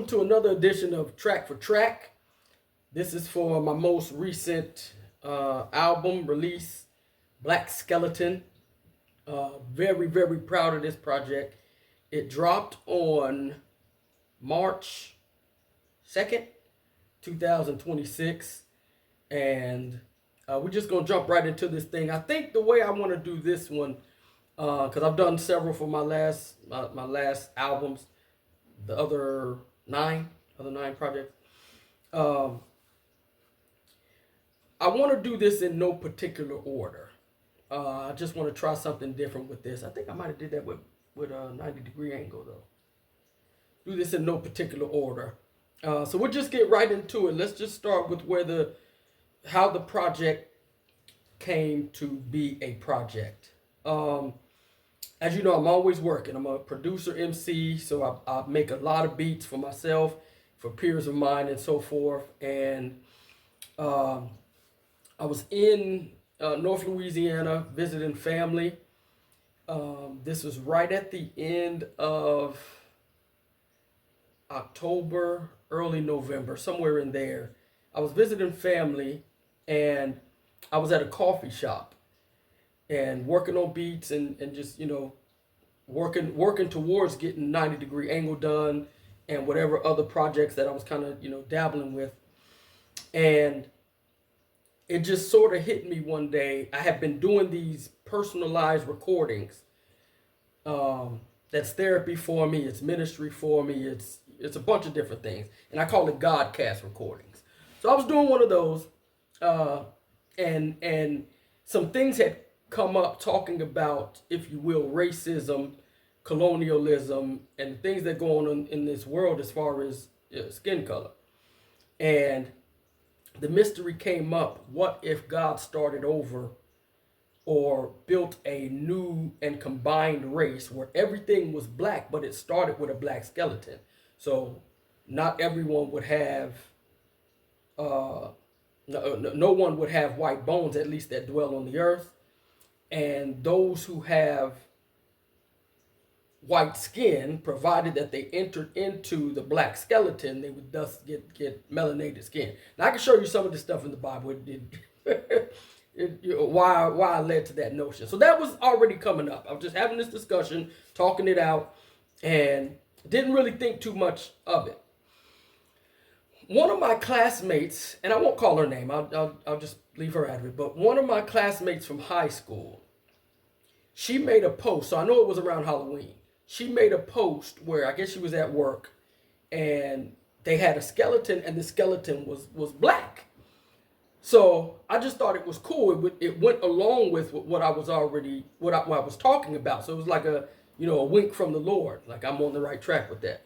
to another edition of Track for Track. This is for my most recent album release, Black Skeleton. Very, very proud of this project. It dropped on March 2nd, 2026. And we're just going to jump right into this thing. I think the way I want to do this one, because I've done several for my last albums, the other nine projects. I want to do this in no particular order. I just want to try something different with this. I think I might have did that with a 90-degree angle though. Do this in no particular order. So we'll just get right into it. Let's just start with how the project came to be a project. As you know, I'm always working. I'm a producer, MC, so I make a lot of beats for myself, for peers of mine, and so forth. And I was in North Louisiana visiting family. This was right at the end of October, early November, somewhere in there. I was visiting family, and I was at a coffee shop and working on beats and just, working towards getting 90-degree angle done and whatever other projects that I was kind of, dabbling with. And it just sort of hit me one day. I have been doing these personalized recordings. That's therapy for me. It's ministry for me. It's a bunch of different things. And I call it Godcast recordings. So I was doing one of those. And some things had come up talking about, if you will, racism, colonialism, and things that go on in this world as far as skin color. And the mystery came up: what if God started over or built a new and combined race where everything was black, but it started with a black skeleton? So not everyone would have, no one would have white bones, at least that dwell on the earth. And those who have white skin, provided that they entered into the black skeleton, they would thus get melanated skin. Now I can show you some of the stuff in the Bible. Why I led to that notion. So that was already coming up. I was just having this discussion, talking it out, and didn't really think too much of it. One of my classmates, and I won't call her name, I'll just leave her out of it, but one of my classmates from high school, she made a post. So I know it was around Halloween. She made a post where I guess she was at work, and they had a skeleton, and the skeleton was black. So I just thought it was cool. It went along with what I was talking about. So it was like a wink from the Lord, like I'm on the right track with that.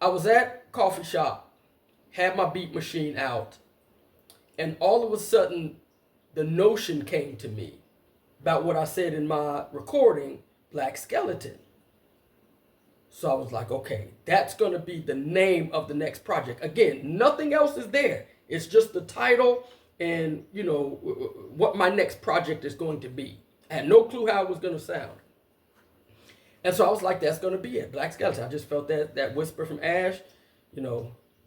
I was at coffee shop, had my beat machine out, and all of a sudden the notion came to me about what I said in my recording, Black Skeleton. So I was like, okay, that's going to be the name of the next project. Again, nothing else is there. It's just the title and, what my next project is going to be. I had no clue how it was going to sound. And so I was like, that's going to be it, Black Skeleton. I just felt that whisper from Ash,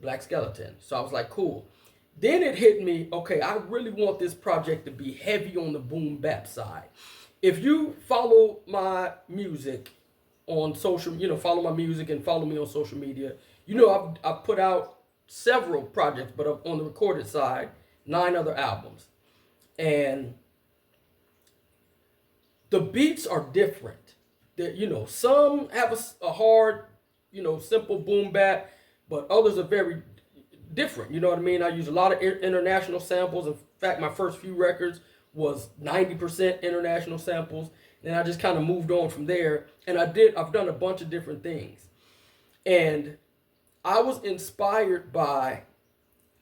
Black Skeleton. So I was like, cool. Then it hit me, okay, I really want this project to be heavy on the boom bap side. If you follow my music on social, follow my music and follow me on social media, I've put out several projects, but on the recorded side, 9 other albums. And the beats are different. That some have a hard, simple boom bap, but others are very different. You know what I mean? I use a lot of international samples. In fact, my first few records was 90% international samples. And I just kind of moved on from there. And I've done a bunch of different things. And I was inspired by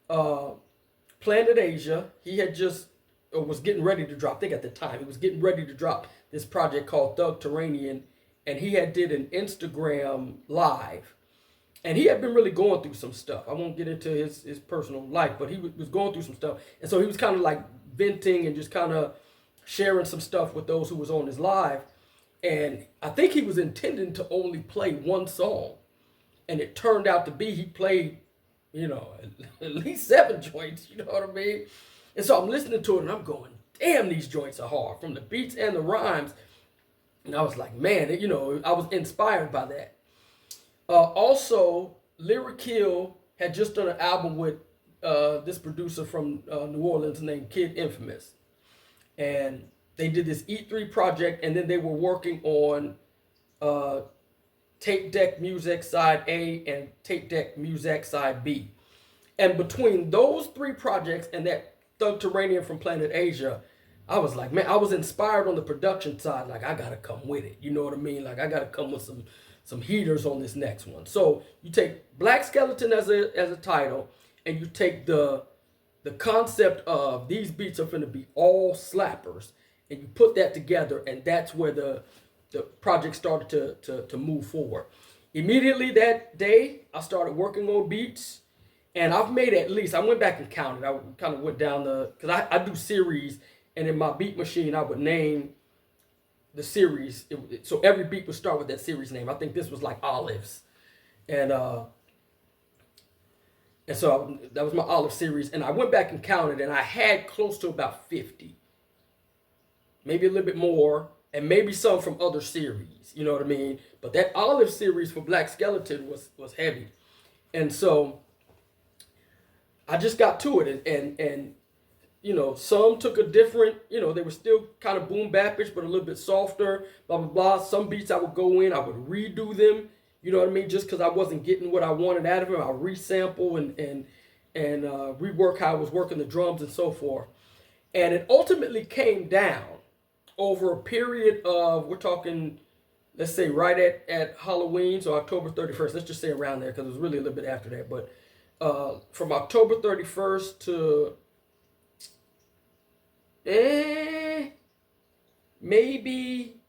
Planet Asia. He had just was getting ready to drop, I think at the time, he was getting ready to drop this project called Thug Terranian. And he had did an Instagram live. And he had been really going through some stuff. I won't get into his personal life, but he was going through some stuff. And so he was kind of like venting and just kind of sharing some stuff with those who was on his live. And I think he was intending to only play one song. and it turned out to be he played, at least 7 joints. You know what I mean? And so I'm listening to it and I'm going, damn, these joints are hard from the beats and the rhymes. And I was like, man, I was inspired by that. Also, Lyric Hill had just done an album with this producer from New Orleans named Kid Infamous. And they did this E3 project, and then they were working on Tape Deck Music Side A and Tape Deck Music Side B. And between those 3 projects and that Thug Terranium from Planet Asia, I was like, man, I was inspired on the production side. Like, I gotta come with it. You know what I mean? Like, I gotta come with some heaters on this next one. So you take Black SkeleTen as a title, and you take the concept of these beats are gonna be all slappers, and you put that together, and that's where the project started to move forward. Immediately that day, I started working on beats, and I've made at least, I went back and counted. I kind of went down because I do series, and in my beat machine, I would name the series. So every beat would start with that series name. I think this was like Olives. And so that was my Olive series. And I went back and counted, and I had close to about 50. Maybe a little bit more, and maybe some from other series. You know what I mean? But that Olive series for Black SkeleTen was heavy. And so I just got to it, and some took a different, they were still kind of boom bapish, but a little bit softer, blah, blah, blah. Some beats I would go in, I would redo them, you know what I mean? Just because I wasn't getting what I wanted out of them, I'll resample and rework how I was working the drums and so forth. And it ultimately came down over a period of, we're talking, let's say right at Halloween, so October 31st, let's just say around there, because it was really a little bit after that, but from October 31st to maybe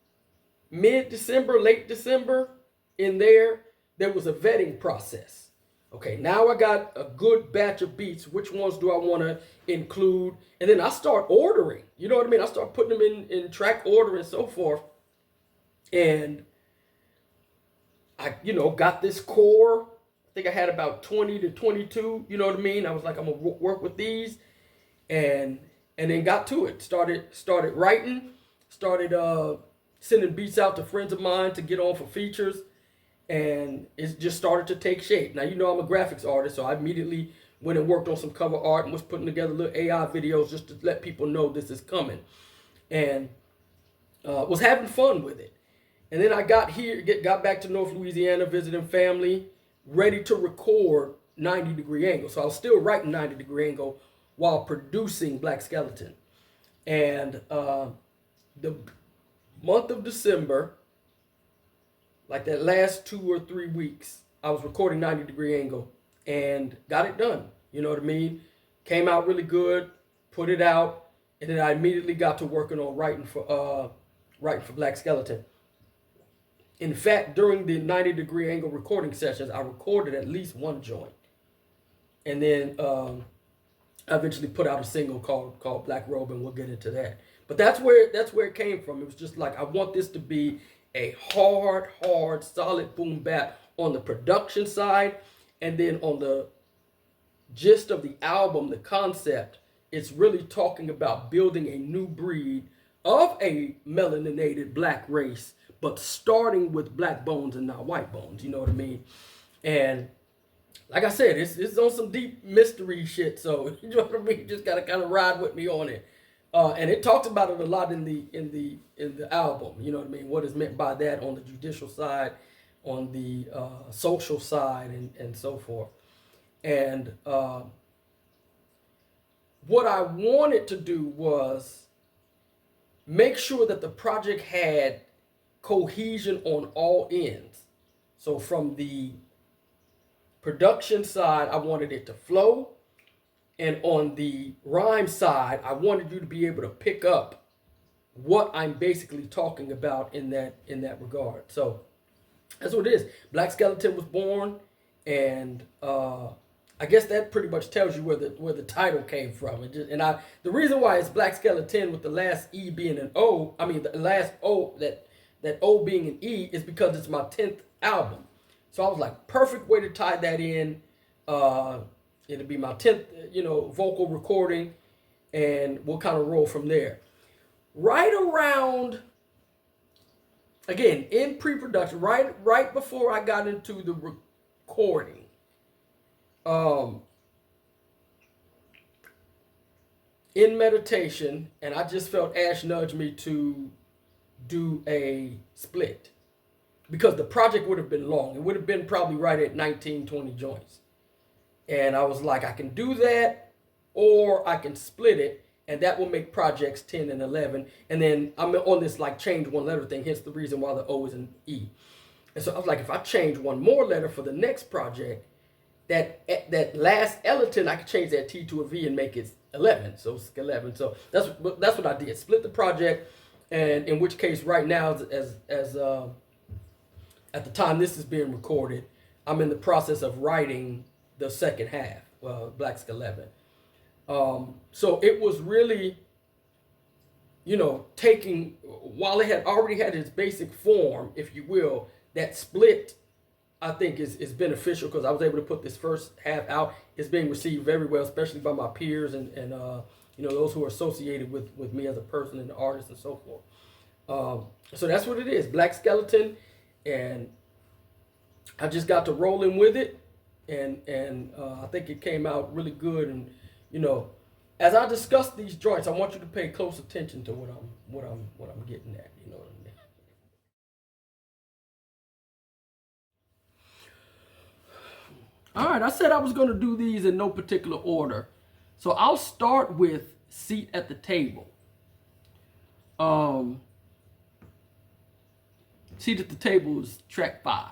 mid-December, late December, in there was a vetting process. Okay, now I got a good batch of beats. Which ones do I want to include? And then I start ordering. You know what I mean? I start putting them in track order and so forth. And I, got this core. I think I had about 20 to 22. You know what I mean? I was like, I'm going to work with these. And then got to it. Started writing. Started sending beats out to friends of mine to get on for features. And it just started to take shape. Now, I'm a graphics artist, so I immediately went and worked on some cover art and was putting together little AI videos just to let people know this is coming. And was having fun with it. And then I got back to North Louisiana, visiting family, ready to record 90 Degree Angle. So I was still writing 90 Degree Angle while producing Black SkeleTen. And the month of December, like that last 2 or 3 weeks, I was recording 90 Degree Angle and got it done. You know what I mean? Came out really good, put it out, and then I immediately got to working on writing for Black SkeleTen. In fact, during the 90 Degree Angle recording sessions, I recorded at least one joint. And then I eventually put out a single called Black Robe, and we'll get into that. But that's where it came from. It was just like, I want this to be a hard, solid boom bap on the production side, and then on the gist of the album, the concept, it's really talking about building a new breed of a melaninated black race, but starting with black bones and not white bones, you know what I mean? And like I said, it's on some deep mystery shit, so you know what I mean? You just gotta kind of ride with me on it. And it talks about it a lot in the album. You know what I mean? What is meant by that on the judicial side, on the social side, and so forth. And what I wanted to do was make sure that the project had cohesion on all ends. So from the production side, I wanted it to flow. And on the rhyme side, I wanted you to be able to pick up what I'm basically talking about in that regard. So that's what it is. Black SkeleTen was born, and I guess that pretty much tells you where the title came from. The reason why it's Black SkeleTen with the last E being an O, I mean the last O, that O being an E, is because it's my 10th album. So I was like, perfect way to tie that in. It'll be my 10th, vocal recording, and we'll kind of roll from there. Right around, again, in pre-production, right before I got into the recording, in meditation, and I just felt Ash nudge me to do a split, because the project would have been long. It would have been probably right at 19, 20 joints. And I was like, I can do that, or I can split it, and that will make projects 10 and 11. And then I'm on this like change one letter thing, hence the reason why the O is an E. And so I was like, if I change one more letter for the next project, that last SkeleTen, I could change that T to a V and make it 11. So SkeleTen. So that's what I did. Split the project, and in which case right now, as at the time this is being recorded, I'm in the process of writing the second half, Black SkeleTen. So it was really, taking, while it had already had its basic form, if you will, that split, I think is beneficial, because I was able to put this first half out. It's being received very well, especially by my peers and those who are associated with me as a person and an artist and so forth. So that's what it is, Black SkeleTen, and I just got to rolling with it, and I think it came out really good. And as I discuss these joints, I want you to pay close attention to what I'm getting at. You know what I mean? All right, I said I was going to do these in no particular order. So I'll start with Seat at the Table. Seat at the Table is track 5.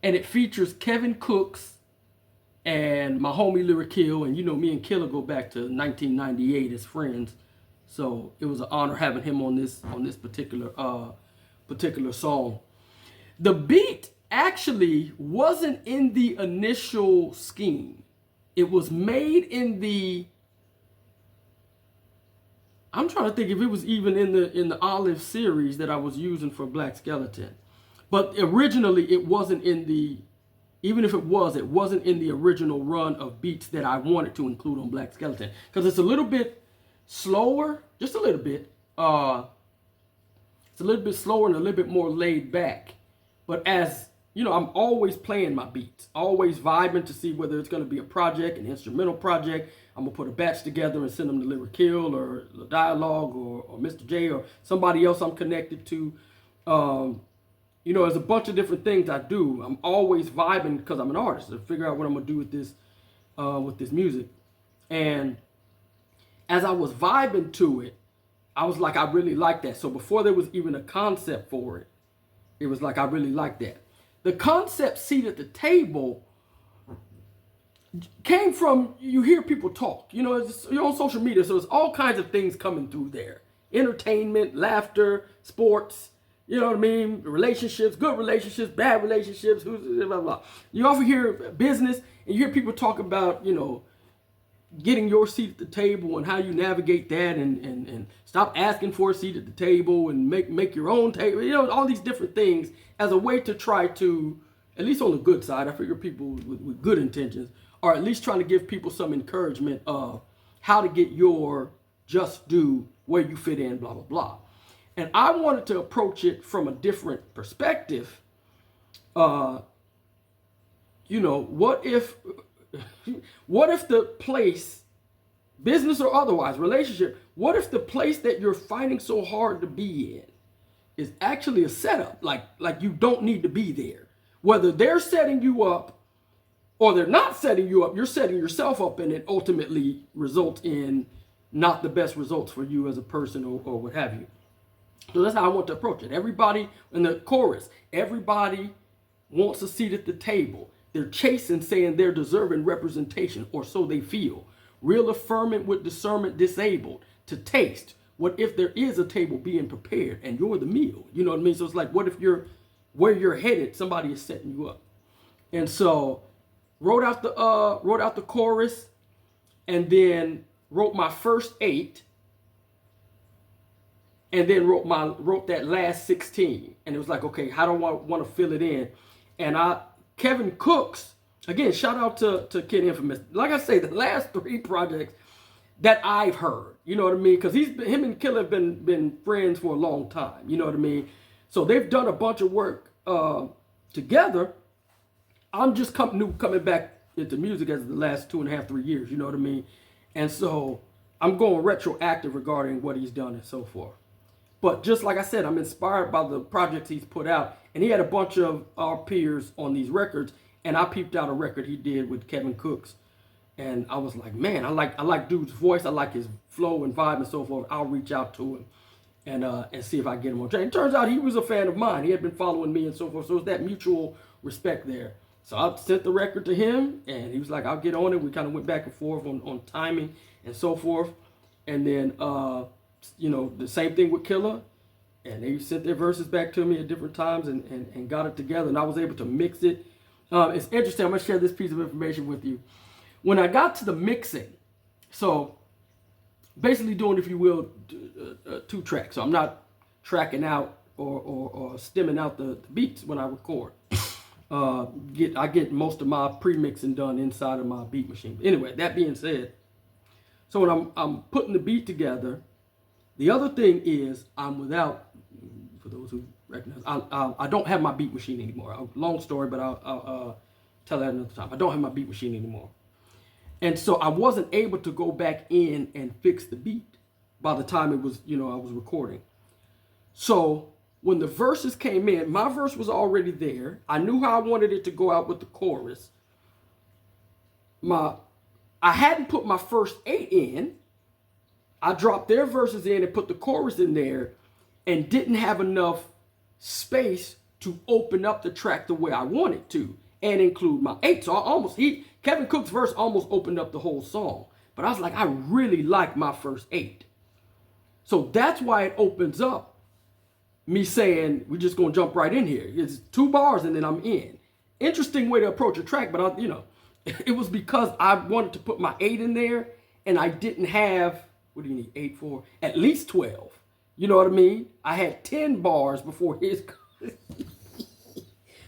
And it features Kevin Cooks and my homie Lyric Hill. And me and Killer go back to 1998 as friends. So it was an honor having him on this particular song. The beat actually wasn't in the initial scheme. It was made in the, I'm trying to think if it was even in the Olive series that I was using for Black SkeleTen. But originally it wasn't in the, even if it wasn't in the original run of beats that I wanted to include on Black SkeleTen. Because it's a little bit slower, just a little bit. It's a little bit slower and a little bit more laid back. But as I'm always playing my beats, always vibing to see whether it's going to be a project, an instrumental project. I'm going to put a batch together and send them to Lyric Hill or the Dialogue or Mr. J or somebody else I'm connected to. There's a bunch of different things I do. I'm always vibing because I'm an artist to figure out what I'm going to do with this music. And as I was vibing to it, I was like, I really like that. So before there was even a concept for it, it was like, I really like that. The concept Seat at the Table came from, you hear people talk. You're on social media, so there's all kinds of things coming through there. Entertainment, laughter, sports, you know what I mean? Relationships, good relationships, bad relationships, blah, blah, blah. You often hear business, and you hear people talk about, getting your seat at the table and how you navigate that, and stop asking for a seat at the table and make your own table, all these different things as a way to try to, at least on the good side, I figure people with good intentions are at least trying to give people some encouragement of how to get your just due, where you fit in, blah, blah, blah. And I wanted to approach it from a different perspective. What if the place, business or otherwise, relationship, what if the place that you're fighting so hard to be in is actually a setup, like you don't need to be there? Whether they're setting you up or they're not setting you up, you're setting yourself up, and it ultimately results in not the best results for you as a person or what have you. So that's how I want to approach it. Everybody in the chorus, everybody wants a seat at the table. They're chasing, saying they're deserving representation, or so they feel. Real affirmment with discernment disabled. To taste, what if there is a table being prepared and you're the meal? You know what I mean? So it's like, what if where you're headed, somebody is setting you up? And so wrote out the chorus, and then wrote my first 8, and then wrote that last 16. And it was like, okay, how do I want to fill it in? And Kevin Cooks, again, shout out to Kid Infamous. Like I say, the last 3 projects that I've heard, you know what I mean? Because him and Killer have been friends for a long time, you know what I mean? So they've done a bunch of work together. I'm just coming back into music as the last 2.5, 3 years, you know what I mean? And so I'm going retroactive regarding what he's done and so forth. But just like I said, I'm inspired by the projects he's put out. And he had a bunch of our peers on these records. And I peeped out a record he did with Kevin Cooks. And I was like, man, I like dude's voice. I like his flow and vibe and so forth. I'll reach out to him and see if I can get him on track. It turns out he was a fan of mine. He had been following me and so forth. So it's that mutual respect there. So I sent the record to him, and he was like, I'll get on it. We kind of went back and forth on timing and so forth. And then, you know, the same thing with Killer. And they sent their verses back to me at different times and got it together. And I was able to mix it. It's interesting. I'm going to share this piece of information with you. When I got to the mixing, so basically doing, if you will, 2 tracks. So I'm not tracking out or stemming out the beats when I record. I get most of my pre-mixing done inside of my beat machine. But anyway, that being said, so when I'm putting the beat together, the other thing is I'm without, for those who recognize, I don't have my beat machine anymore. Long story, but I'll tell that another time. I don't have my beat machine anymore. And so I wasn't able to go back in and fix the beat by the time it was, you know, I was recording. So when the verses came in, my verse was already there. I knew how I wanted it to go out with the chorus. I hadn't put my first 8 in. I dropped their verses in and put the chorus in there and didn't have enough space to open up the track the way I wanted to and include my 8. So Kevin Cook's verse almost opened up the whole song. But I was like, I really like my first 8. So that's why it opens up me saying, we're just going to jump right in here. It's 2 bars and then I'm in. Interesting way to approach a track, but it was because I wanted to put my 8 in there and I didn't have, what do you need, 8 for? At least 12. You know what I mean? I had 10 bars before his.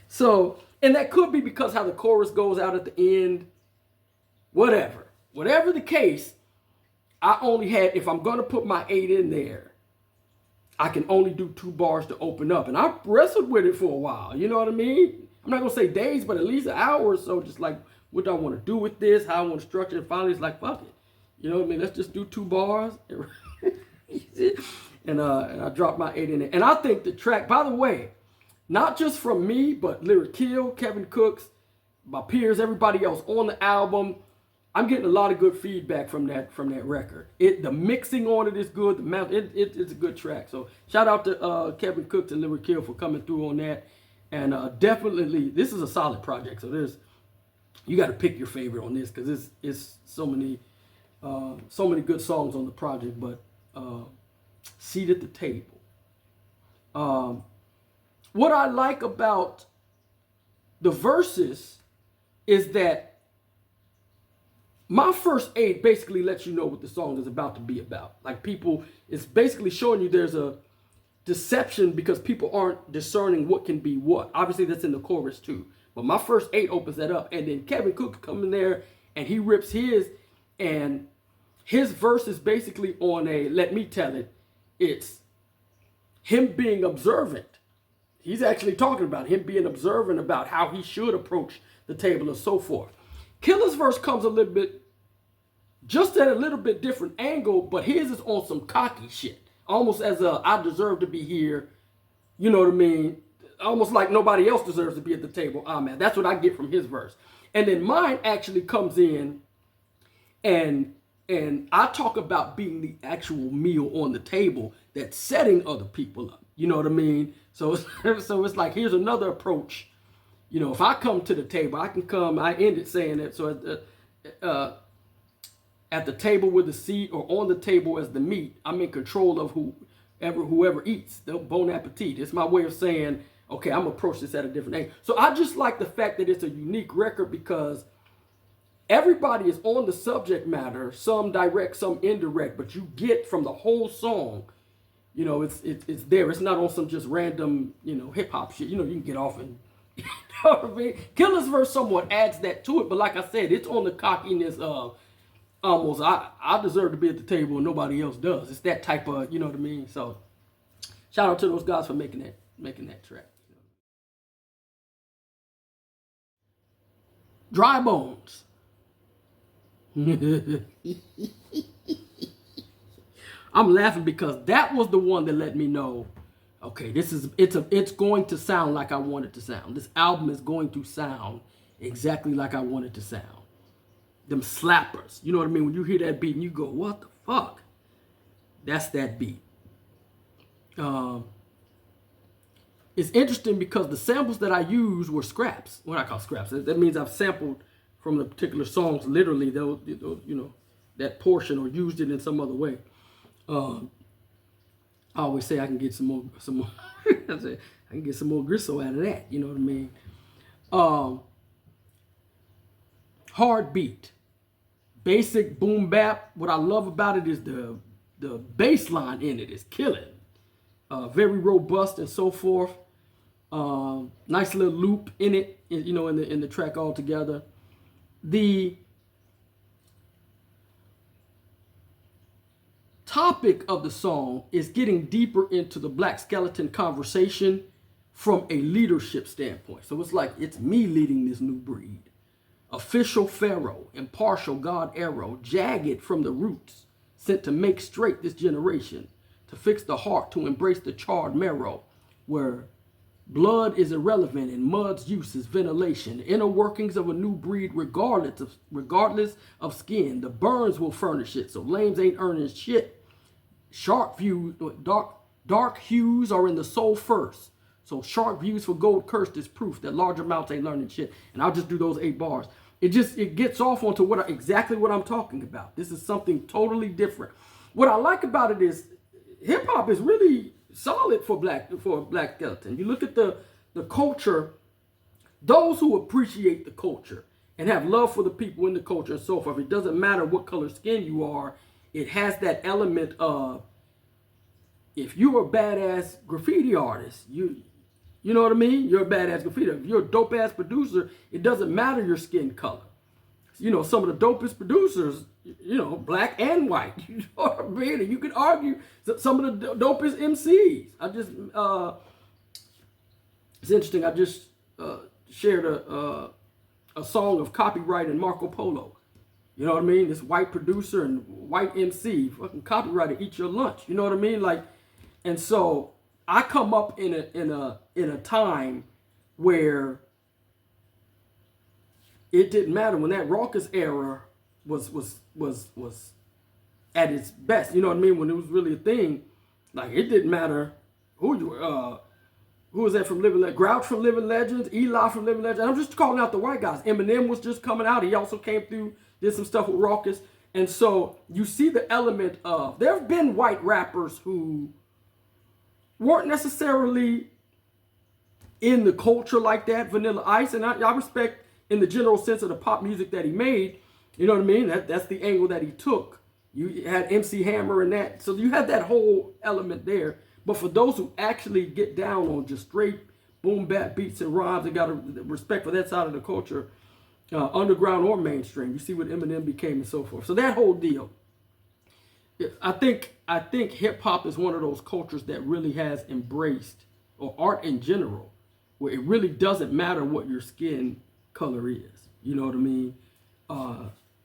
So, and that could be because how the chorus goes out at the end. Whatever the case, I only had, if I'm going to put my 8 in there, I can only do 2 bars to open up. And I wrestled with it for a while. You know what I mean? I'm not going to say days, but at least an hour or so. Just like, what do I want to do with this? How I want to structure it. Finally, it's like, fuck it. You know what I mean? Let's just do 2 bars. And I dropped my 8 in it. And I think the track, by the way, not just from me, but Lyric Kill, Kevin Cooks, my peers, everybody else on the album, I'm getting a lot of good feedback from that record. The mixing on it is good. It's a good track. So shout out to Kevin Cooks and Lyric Kill for coming through on that. And definitely, this is a solid project. So you got to pick your favorite on this because it's so many good songs on the project. But Seat at the Table. What I like about the verses is that my first 8 basically lets you know what the song is about to be about. Like it's basically showing you there's a deception because people aren't discerning what can be what. Obviously that's in the chorus too. But my first 8 opens that up. And then Kevin Cook comes in there and he rips his. And his verse is basically on let me tell it, it's him being observant. He's actually talking about him being observant about how he should approach the table and so forth. Killer's verse comes at a little bit different angle, but his is on some cocky shit. Almost as I deserve to be here. You know what I mean? Almost like nobody else deserves to be at the table. Man, that's what I get from his verse. And then mine actually comes in and I talk about being the actual meal on the table that's setting other people up. You know what I mean? So it's like, here's another approach. You know, if I come to the table, I ended saying that. So at the table with the seat or on the table as the meat, I'm in control of whoever eats. Bon appetit. It's my way of saying, okay, I'm going to approach this at a different angle. So I just like the fact that it's a unique record because everybody is on the subject matter, some direct, some indirect, but you get from the whole song, you know, it's there. It's not on some just random, hip hop shit. You know, you can get off and You know what I mean? Killer's verse somewhat adds that to it, but like I said, it's on the cockiness of almost I deserve to be at the table and nobody else does. It's that type of, you know what I mean? So shout out to those guys for making that track. Dry Bones. I'm laughing because that was the one that let me know, okay, it's going to sound like I want it to sound. This album is going to sound exactly like I want it to sound. Them slappers, you know what I mean? When you hear that beat and you go, what the fuck? That's that beat. It's interesting because the samples that I used were scraps. What I call scraps. That means I've sampled from the particular songs, literally, those, you know, that portion, or used it in some other way. I always say I can get some more. I say I can get some more gristle out of that. You know what I mean? Hard beat, basic boom bap. What I love about it is the bass line in it is killing. Very robust and so forth. Nice little loop in it, you know, in the track altogether. The topic of the song is getting deeper into the Black Skeleton conversation from a leadership standpoint. So it's like, it's me leading this new breed. Official pharaoh, impartial God arrow, jagged from the roots, sent to make straight this generation, to fix the heart, to embrace the charred marrow, where blood is irrelevant and mud's use is ventilation. Inner workings of a new breed, regardless of skin. The burns will furnish it, so lames ain't earning shit. Sharp views, dark hues are in the soul first. So sharp views for gold cursed is proof that large amounts ain't learning shit. And I'll just do those 8 bars. It gets off onto exactly what I'm talking about. This is something totally different. What I like about it is hip hop is really solid for Black Skeleton. You look at the culture, those who appreciate the culture and have love for the people in the culture and so forth. It doesn't matter what color skin you are. It has that element of, if you're a badass graffiti artist, you know what I mean? You're a badass graffiti. If you're a dope ass producer, it doesn't matter your skin color. You know, some of the dopest producers, you know, black and white. You know what I mean? And you could argue some of the dopest MCs. It's interesting. I just shared a song of Copyright and Marco Polo. You know what I mean? This white producer and white MC, fucking copyrighted, eat your lunch. You know what I mean? Like, and so I come up in a time where it didn't matter, when that raucous era was at its best. You know what I mean? When it was really a thing, like, it didn't matter who you were. Who was that from Living Legends? Grouch from Living Legends, Eli from Living Legends. I'm just calling out the white guys. Eminem was just coming out. He also came through, did some stuff with Raucous. And so you see the element of, there have been white rappers who weren't necessarily in the culture like that, Vanilla Ice. And I respect, in the general sense of the pop music that he made, you know what I mean? That's the angle that he took. You had MC Hammer and that. So you had that whole element there. But for those who actually get down on just straight boom bap beats and rhymes, they got a respect for that side of the culture, underground or mainstream. You see what Eminem became and so forth. So that whole deal, I think hip hop is one of those cultures that really has embraced, or art in general, where it really doesn't matter what your skin color is. You know what I mean?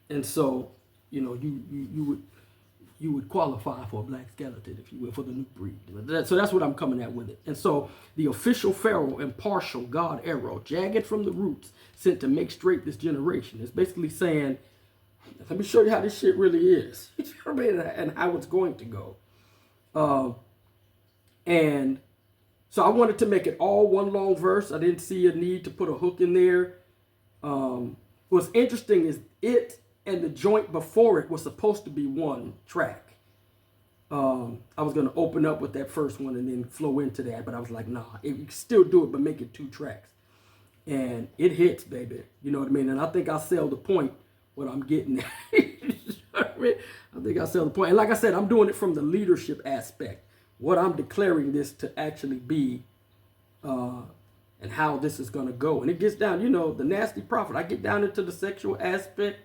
And so, you know, you would qualify for a Black Skeleton, if you will, for the new breed. So that's what I'm coming at with it. And so the official pharaoh, impartial God arrow, jagged from the roots, sent to make straight this generation. It's basically saying, let me show you how this shit really is. You know what I mean? And how it's going to go. And so I wanted to make it all one long verse. I didn't see a need to put a hook in there. What's interesting is it and the joint before it was supposed to be one track. I was going to open up with that first one and then flow into that, but I was like, nah, you can still do it, but make it 2 tracks. And it hits, baby. You know what I mean? And I think I sell the point, what I'm getting at. You know what I mean? I think I sell the point. And like I said, I'm doing it from the leadership aspect. What I'm declaring this to actually be, and and how this is going to go. And it gets down, you know, the nasty prophet. I get down into the sexual aspect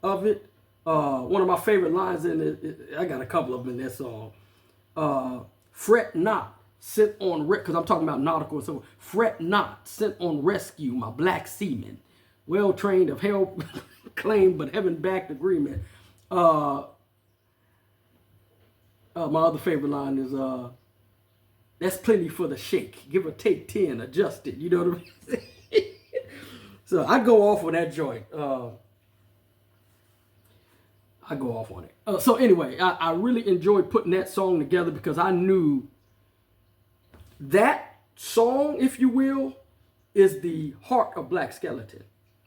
of it. One of my favorite lines in it, I got a couple of them in that song. Fret not, sent on because I'm talking about nautical. So fret not, sent on rescue, my black seamen, well trained of hell claim but heaven backed agreement. My other favorite line is that's plenty for the shake. Give or take 10, adjust it. You know what I mean? So I go off on that joint. I go off on it. So anyway, I really enjoyed putting that song together because I knew that song, if you will, is the heart of Black SkeleTen.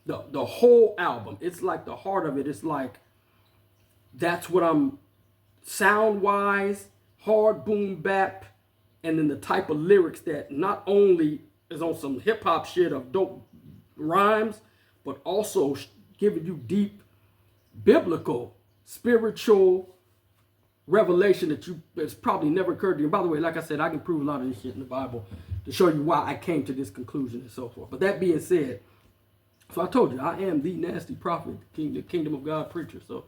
The whole album. It's like the heart of it. It's like that's what I'm sound-wise, hard boom bap, and then the type of lyrics that not only is on some hip-hop shit of dope rhymes, but also giving you deep biblical, spiritual revelation that's probably never occurred to you. By the way, like I said, I can prove a lot of this shit in the Bible to show you why I came to this conclusion and so forth. But that being said, so I told you, I am the nasty prophet, the kingdom of God preacher. So,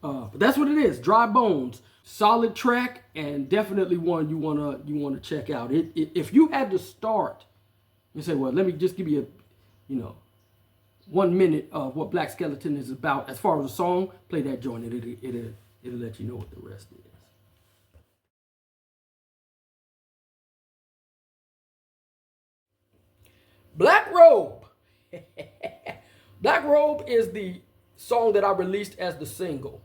but that's what it is. Dry Bones, solid track, and definitely one you wanna check out. If you had to start, you say, well, let me just give you a, 1 minute of what Black SkeleTen is about as far as a song. Play that joint, it'll let you know what the rest is. Black Robe. Black Robe is the song that I released as the single.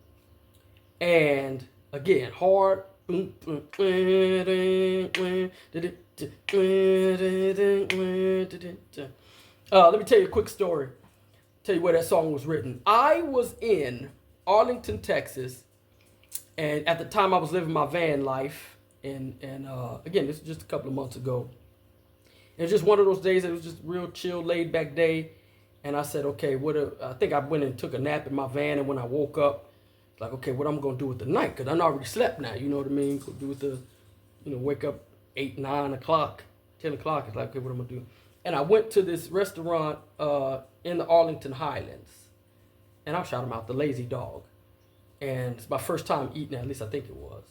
And again, hard. Let me tell you a quick story. Tell you where that song was written. I was in Arlington, Texas, and at the time I was living my van life. And again, this is just a couple of months ago. It was just one of those days. It was just real chill, laid back day. And I said, okay, I think I went and took a nap in my van. And when I woke up, like, okay, what I'm going to do with the night? Because I already slept now, you know what I mean? Go do with the, wake up 8, 9 o'clock, 10 o'clock. It's like, okay, what am I going to do? And I went to this restaurant in the Arlington Highlands. And I shouted them out, the Lazy Dog. And it's my first time eating it, at least I think it was.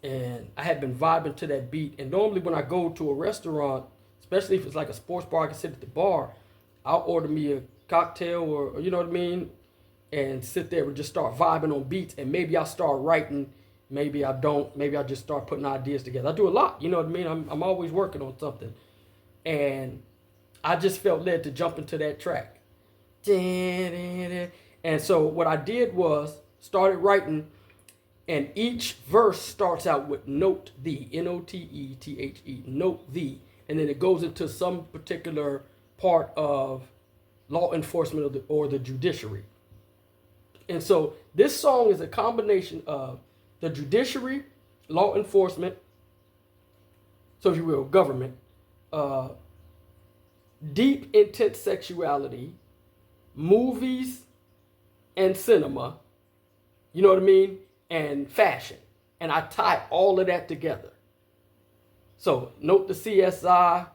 And I had been vibing to that beat. And normally when I go to a restaurant, especially if it's like a sports bar, I can sit at the bar, I'll order me a cocktail or you know what I mean? And sit there and just start vibing on beats. And maybe I'll start writing. Maybe I don't. Maybe I just start putting ideas together. I do a lot, you know what I mean? I'm always working on something. And I just felt led to jump into that track. And so what I did was started writing. And each verse starts out with note thee, N-O-T-E-T-H-E, note thee. And then it goes into some particular part of law enforcement or the judiciary. And so this song is a combination of the judiciary, law enforcement, so if you will, government, deep, intense sexuality, movies and cinema, you know what I mean? And fashion. And I tie all of that together. So note the CSI,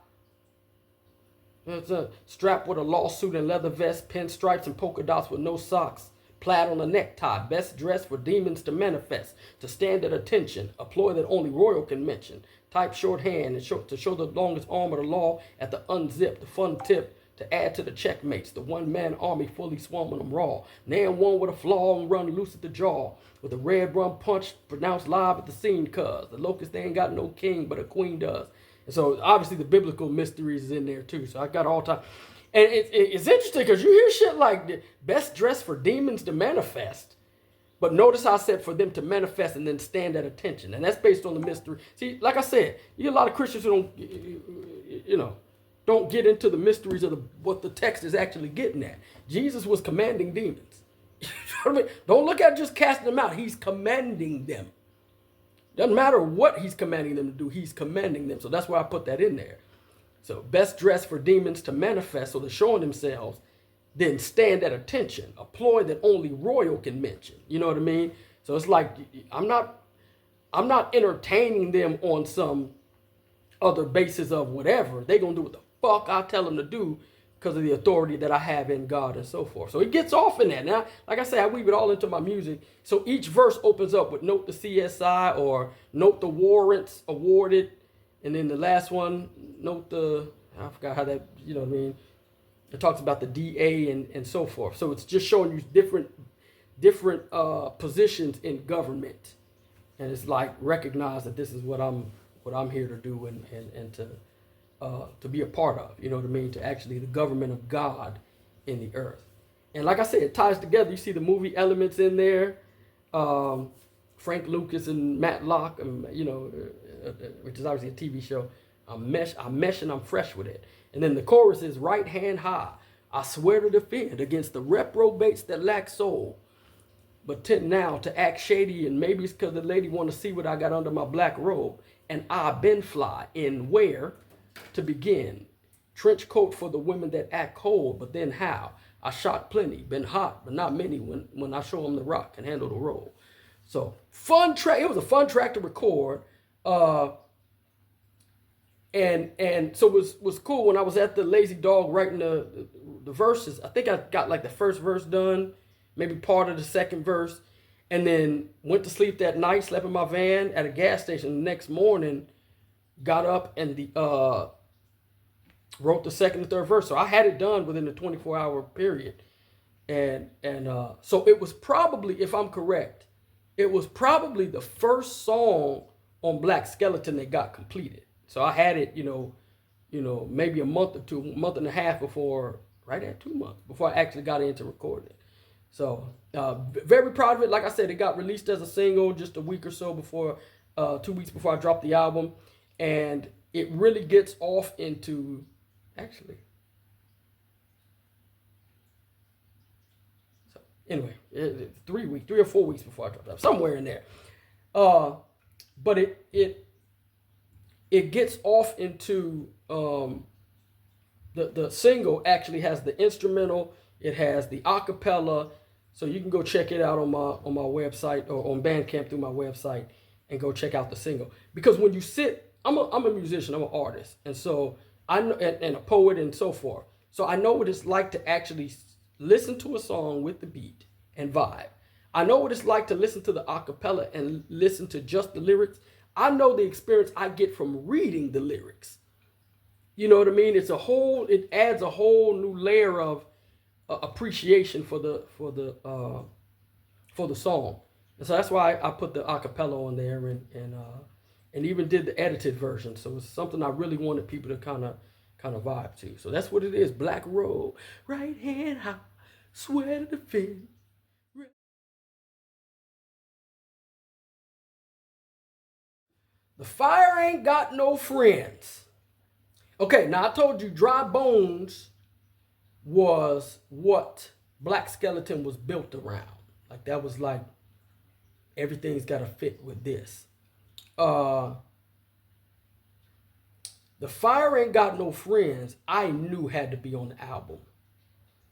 strapped with a lawsuit and leather vest, pinstripes and polka dots with no socks, plaid on a necktie, best dressed for demons to manifest, to stand at attention, a ploy that only royal can mention, type shorthand and to show the longest arm of the law at the unzip, the fun tip, to add to the checkmates, the one-man army fully swarming them raw. Nan one with a flaw and run loose at the jaw, with a red rum punch pronounced live at the scene, cuz the locust, they ain't got no king, but a queen does. And so obviously the biblical mysteries is in there too. So I got all time. And it's interesting because you hear shit like the best dressed for demons to manifest. But notice how I said for them to manifest and then stand at attention. And that's based on the mystery. See, like I said, you get a lot of Christians who don't get into the mysteries of what the text is actually getting at. Jesus was commanding demons. You know what I mean? Don't look at just casting them out. He's commanding them. Doesn't matter what he's commanding them to do. He's commanding them. So that's why I put that in there. So best dressed for demons to manifest, so they're showing themselves, then stand at attention. A ploy that only royal can mention. You know what I mean? So it's like I'm not entertaining them on some other basis of whatever. They're gonna do what the fuck I tell him to do because of the authority that I have in God and so forth. So he gets off in that. Now, like I say, I weave it all into my music. So each verse opens up with note the CSI or note the warrants awarded. And then the last one, note the, I forgot how that, you know what I mean? It talks about the DA and so forth. So it's just showing you different positions in government. And it's like recognize that this is what I'm here to do and to be a part of, you know what I mean, to actually the government of God in the earth. And like I said, it ties together. You see the movie elements in there, Frank Lucas and Matt Locke, you know, which is obviously a TV show. I'm mesh and I'm fresh with it. And then the chorus is right hand high. I swear to defend against the reprobates that lack soul, but tend now to act shady, and maybe it's because the lady want to see what I got under my black robe. And I been fly in where to begin. Trench coat for the women that act cold, but then how? I shot plenty, been hot, but not many when I show them the rock and handle the role. So fun track. It was a fun track to record. And so it was cool when I was at the Lazy Dog writing the verses. I think I got like the first verse done, maybe part of the second verse, and then went to sleep that night, slept in my van at a gas station. The next morning, got up and wrote the second and third verse. So I had it done within the 24-hour period. And so it was probably, if I'm correct, it was probably the first song on Black SkeleTen that got completed. So I had it, you know, maybe a month and a half before, right at 2 months, before I actually got into recording it. So very proud of it. Like I said, it got released as a single just a week or so before, 2 weeks before I dropped the album. And it really gets off into, actually. So anyway, 3 or 4 weeks before I dropped it, somewhere in there. But it gets off into the single actually has the instrumental, it has the acapella, so you can go check it out on my website or on Bandcamp through my website and go check out the single. Because when you sit, I'm a musician, I'm an artist, and so I know, and a poet and so forth. So I know what it's like to actually listen to a song with the beat and vibe. I know what it's like to listen to the acapella and listen to just the lyrics. I know the experience I get from reading the lyrics. You know what I mean? It adds a whole new layer of appreciation for the song. And so that's why I put the acapella on there and even did the edited version. So it's something I really wanted people to kind of vibe to. So that's what it is. Black robe, right hand high, swear to defend. The fire ain't got no friends. Okay, now I told you Dry Bones was what Black SkeleTen was built around. Like that was like everything's got to fit with this. The Fire Ain't Got No Friends, I knew had to be on the album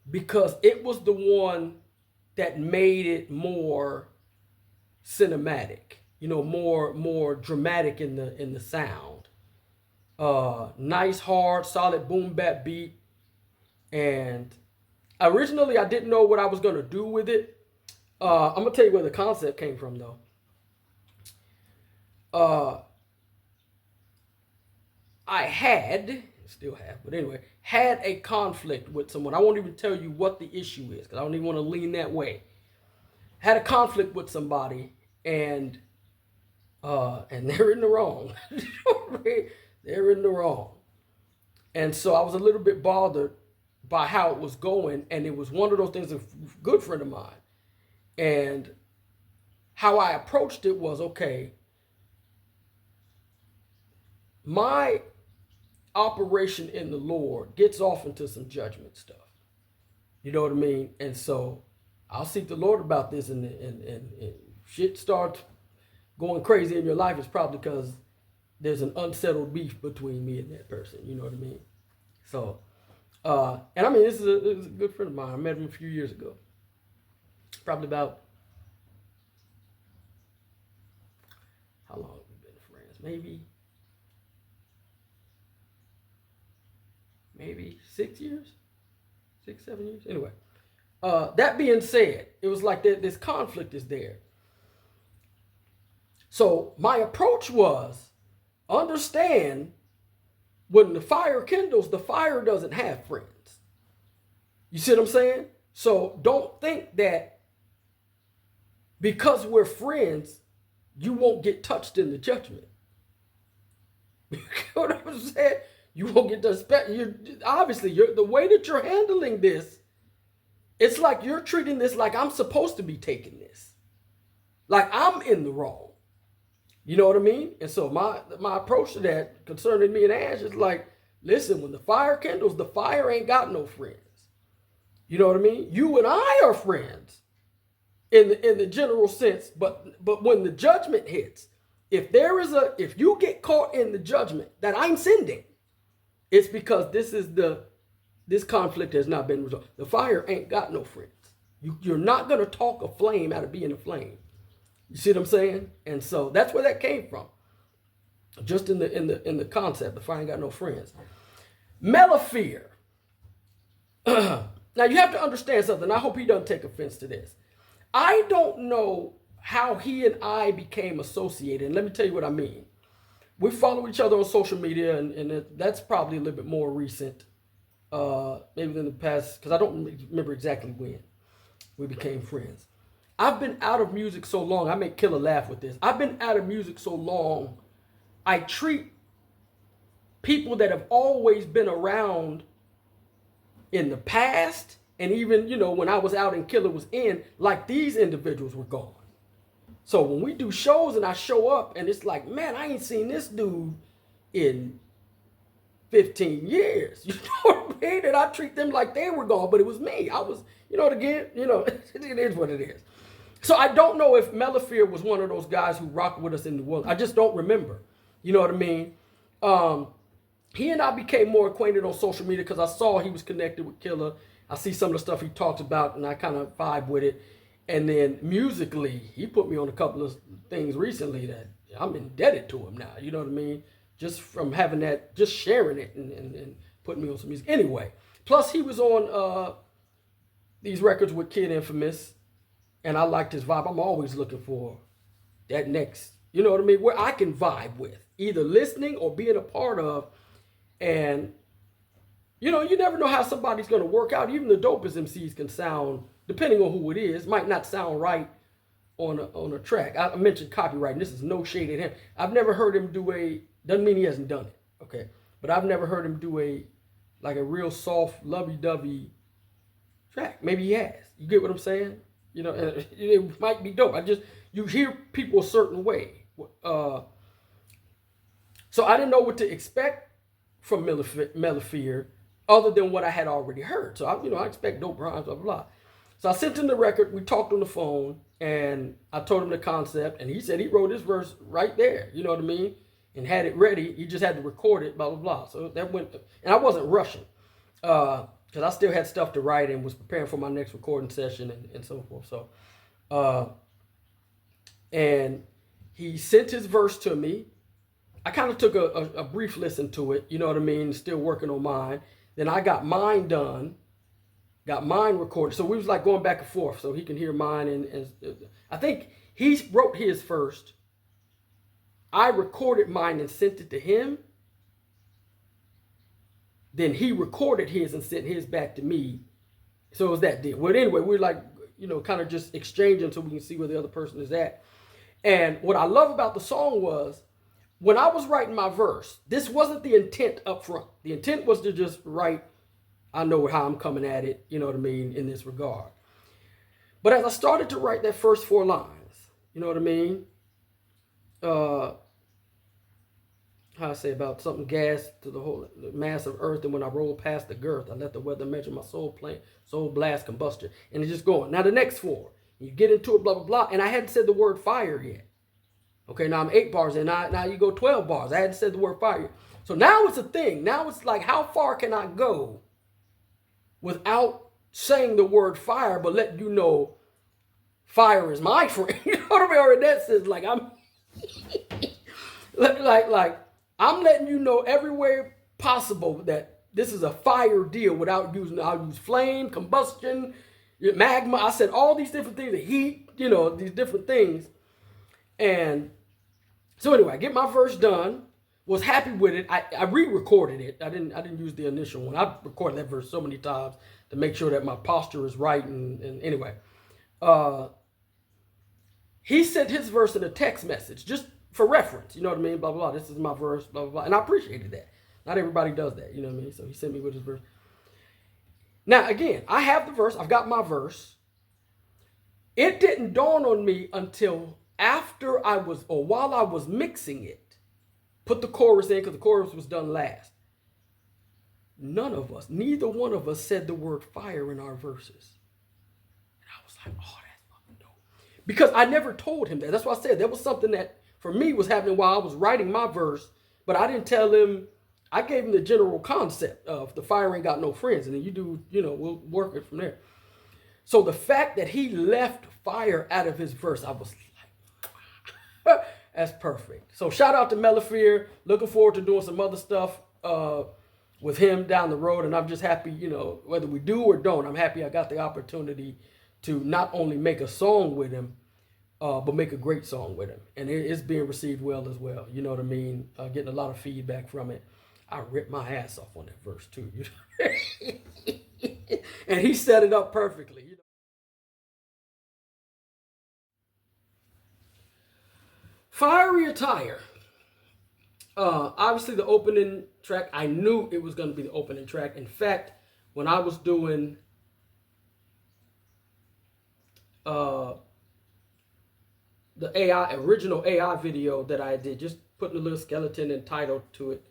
because it was the one that made it more cinematic, you know, more dramatic in the sound. Nice, hard, solid boom bap beat. And originally I didn't know what I was gonna do with it. I'm gonna tell you where the concept came from though. I still have, but anyway, had a conflict with someone. I won't even tell you what the issue is because I don't even want to lean that way. Had a conflict with somebody, and they're in the wrong. They're in the wrong. And so I was a little bit bothered by how it was going, and it was one of those things, a good friend of mine. And how I approached it was, okay, my operation in the Lord gets off into some judgment stuff. You know what I mean? And so I'll seek the Lord about this, and shit starts going crazy in your life. It's probably because there's an unsettled beef between me and that person. You know what I mean? So, and I mean, this is a good friend of mine. I met him a few years ago. Probably about, how long have we been friends? Maybe maybe 6 years, 6, 7 years. Anyway, that being said, it was like this conflict is there. So my approach was understand when the fire kindles, the fire doesn't have friends. You see what I'm saying? So don't think that because we're friends, you won't get touched in the judgment. You know what I'm saying? You won't get the obviously the way that you're handling this, it's like you're treating this like I'm supposed to be taking this. Like I'm in the wrong. You know what I mean? And so my approach to that concerning me and Ash is like, listen, when the fire kindles, the fire ain't got no friends. You know what I mean? You and I are friends in the general sense, but when the judgment hits, if you get caught in the judgment that I'm sending, it's because this conflict has not been resolved. The fire ain't got no friends. You're not gonna talk a flame out of being a flame. You see what I'm saying? And so that's where that came from. Just in the concept, the fire ain't got no friends. Melafear. Now you have to understand something. I hope he doesn't take offense to this. I don't know how he and I became associated. And let me tell you what I mean. We follow each other on social media, and that's probably a little bit more recent. Maybe in the past, because I don't remember exactly when we became friends. I've been out of music so long. I make Killer laugh with this. I've been out of music so long. I treat people that have always been around in the past, and even, when I was out and Killer was in, like these individuals were gone. So when we do shows and I show up and it's like, man, I ain't seen this dude in 15 years. You know what I mean? And I treat them like they were gone, but it was me. I was, it is what it is. So I don't know if Melafear was one of those guys who rocked with us in the world. I just don't remember. You know what I mean? He and I became more acquainted on social media because I saw he was connected with Killer. I see some of the stuff he talks about, and I kind of vibe with it. And then musically, he put me on a couple of things recently that I'm indebted to him now. You know what I mean? Just from having that, just sharing it and putting me on some music. Anyway, plus he was on these records with Kid Infamous, and I liked his vibe. I'm always looking for that next, you know what I mean, where I can vibe with, either listening or being a part of. And, you never know how somebody's going to work out. Even the dopest MCs can sound, depending on who it is, might not sound right on a track. I mentioned copyright, and this is no shade at him. I've never heard him doesn't mean he hasn't done it, okay? But I've never heard him do a real soft, lovey-dovey track. Maybe he has. You get what I'm saying? It might be dope. You hear people a certain way. So I didn't know what to expect from Melafear other than what I had already heard. So I expect dope rhymes, blah, blah, blah. So I sent him the record. We talked on the phone, and I told him the concept, and he said he wrote his verse right there. You know what I mean? And had it ready. He just had to record it, blah, blah, blah. So that went, and I wasn't rushing because I still had stuff to write and was preparing for my next recording session and so forth. So, and he sent his verse to me. I kind of took a brief listen to it, you know what I mean? Still working on mine. Then I got mine done, got mine recorded. So we was like going back and forth so he can hear mine. And I think he wrote his first. I recorded mine and sent it to him. Then he recorded his and sent his back to me. So it was that deal. Well, anyway, we're like, kind of just exchanging so we can see where the other person is at. And what I love about the song was, when I was writing my verse, this wasn't the intent up front. The intent was to just write, I know how I'm coming at it, you know what I mean, in this regard. But as I started to write that first 4 lines, you know what I mean? How I say about something gas to the mass of earth, and when I roll past the girth, I let the weather measure my soul blast combustion. And it's just going. Now the next 4, you get into it, blah, blah, blah. And I hadn't said the word fire yet. Okay, now I'm 8 bars in. Now you go 12 bars. I hadn't said the word fire. So now it's a thing. Now it's like, how far can I go without saying the word fire, but letting you know fire is my friend? You know what I mean? Or in that sense, like I'm like I'm letting you know every way possible that this is a fire deal without using, I'll use flame, combustion, magma. I said all these different things, the heat, you know, these different things. And so anyway, I get my verse done, was happy with it. I re-recorded it. I didn't use the initial one. I recorded that verse so many times to make sure that my posture is right. And anyway, he sent his verse in a text message just for reference. You know what I mean? Blah, blah, blah. This is my verse, blah, blah, blah. And I appreciated that. Not everybody does that. You know what I mean? So he sent me with his verse. Now, again, I have the verse. I've got my verse. It didn't dawn on me until after I was, or while I was mixing it, put the chorus in, because the chorus was done last. None of us, neither one of us said the word fire in our verses. And I was like, oh, that's fucking dope. Because I never told him that. That's what I said. That was something that, for me, was happening while I was writing my verse. But I didn't tell him. I gave him the general concept of the fire ain't got no friends. And then you do, you know, we'll work it from there. So the fact that he left fire out of his verse, I was like, that's perfect. So shout out to Melafear. Looking forward to doing some other stuff with him down the road. And I'm just happy, you know, whether we do or don't, I'm happy I got the opportunity to not only make a song with him, but make a great song with him. And it's being received well as well. You know what I mean? Getting a lot of feedback from it. I ripped my ass off on that verse too. You know? And he set it up perfectly. You know? Fiery Attire. Obviously the opening track, I knew it was going to be the opening track. In fact, when I was doing the original AI video that I did, just putting a little skeleton and title to it,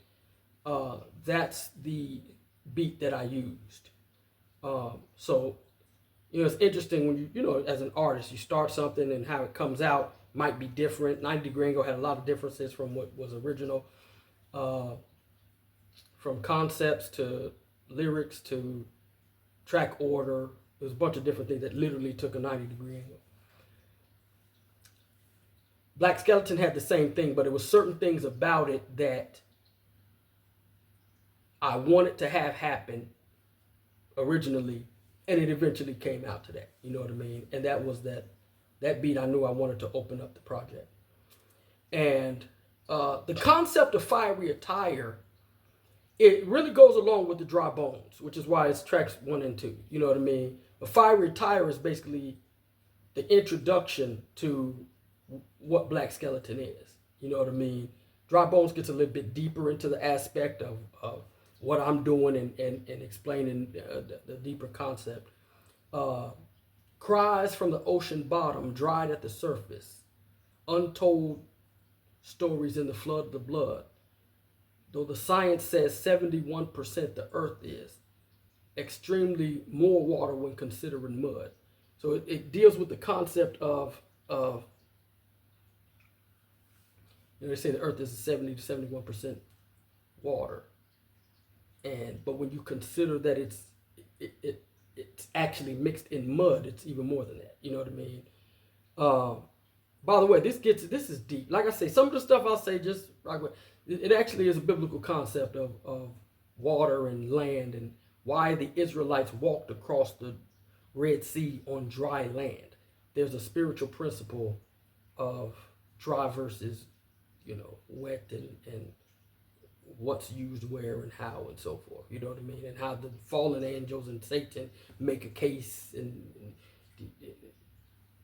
that's the beat that I used. So, you know, it's interesting when you know, as an artist, you start something and how it comes out might be different. 90 Degree Angle had a lot of differences from what was original, from concepts to lyrics to track order. There's a bunch of different things that literally took a 90 degree angle. Black SkeleTen had the same thing, but it was certain things about it that I wanted to have happen originally, and it eventually came out to that. You know what I mean? And that was that beat I knew I wanted to open up the project. And the concept of Fiery Attire, it really goes along with the Dry Bones, which is why it's tracks 1 and 2. You know what I mean? But Fiery Attire is basically the introduction to what Black SkeleTen is. You know what I mean? Dry Bones gets a little bit deeper into the aspect of what I'm doing and explaining the deeper concept. Cries from the ocean bottom dried at the surface. Untold stories in the flood of the blood. Though the science says 71% the earth is. Extremely more water when considering mud. So it deals with the concept of you know, they say the earth is 70 to 71% water. But when you consider that it's actually mixed in mud, it's even more than that. You know what I mean? By the way, this is deep. Like I say, some of the stuff I'll say just rock with. It actually is a biblical concept of water and land and why the Israelites walked across the Red Sea on dry land. There's a spiritual principle of dry versus, you know, wet and what's used where and how and so forth. You know what I mean? And how the fallen angels and Satan make a case and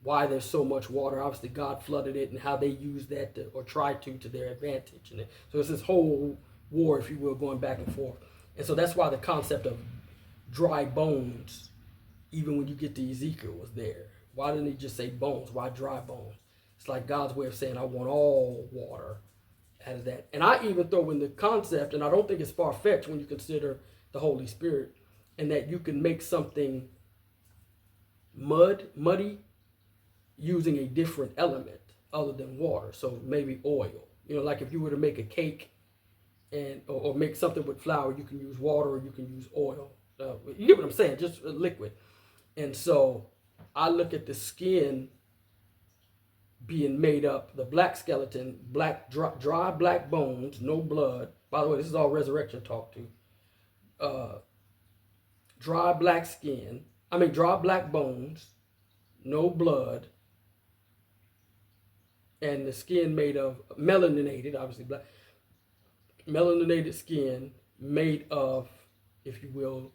why there's so much water. Obviously, God flooded it and how they use that or try to their advantage. And so it's this whole war, if you will, going back and forth. And so that's why the concept of dry bones, even when you get to Ezekiel, was there. Why didn't he just say bones? Why dry bones? It's like God's way of saying, I want all water out of that. And I even throw in the concept, and I don't think it's far-fetched when you consider the Holy Spirit, and that you can make something muddy, using a different element other than water. So maybe oil. You know, like if you were to make a cake or make something with flour, you can use water or you can use oil. You get what I'm saying? Just a liquid. And so I look at the skin being made up, the black skeleton, dry black bones, no blood. By the way, this is all resurrection talk too. dry black skin. Dry black bones, no blood, and the skin made of melaninated, obviously black, melaninated skin made of, if you will,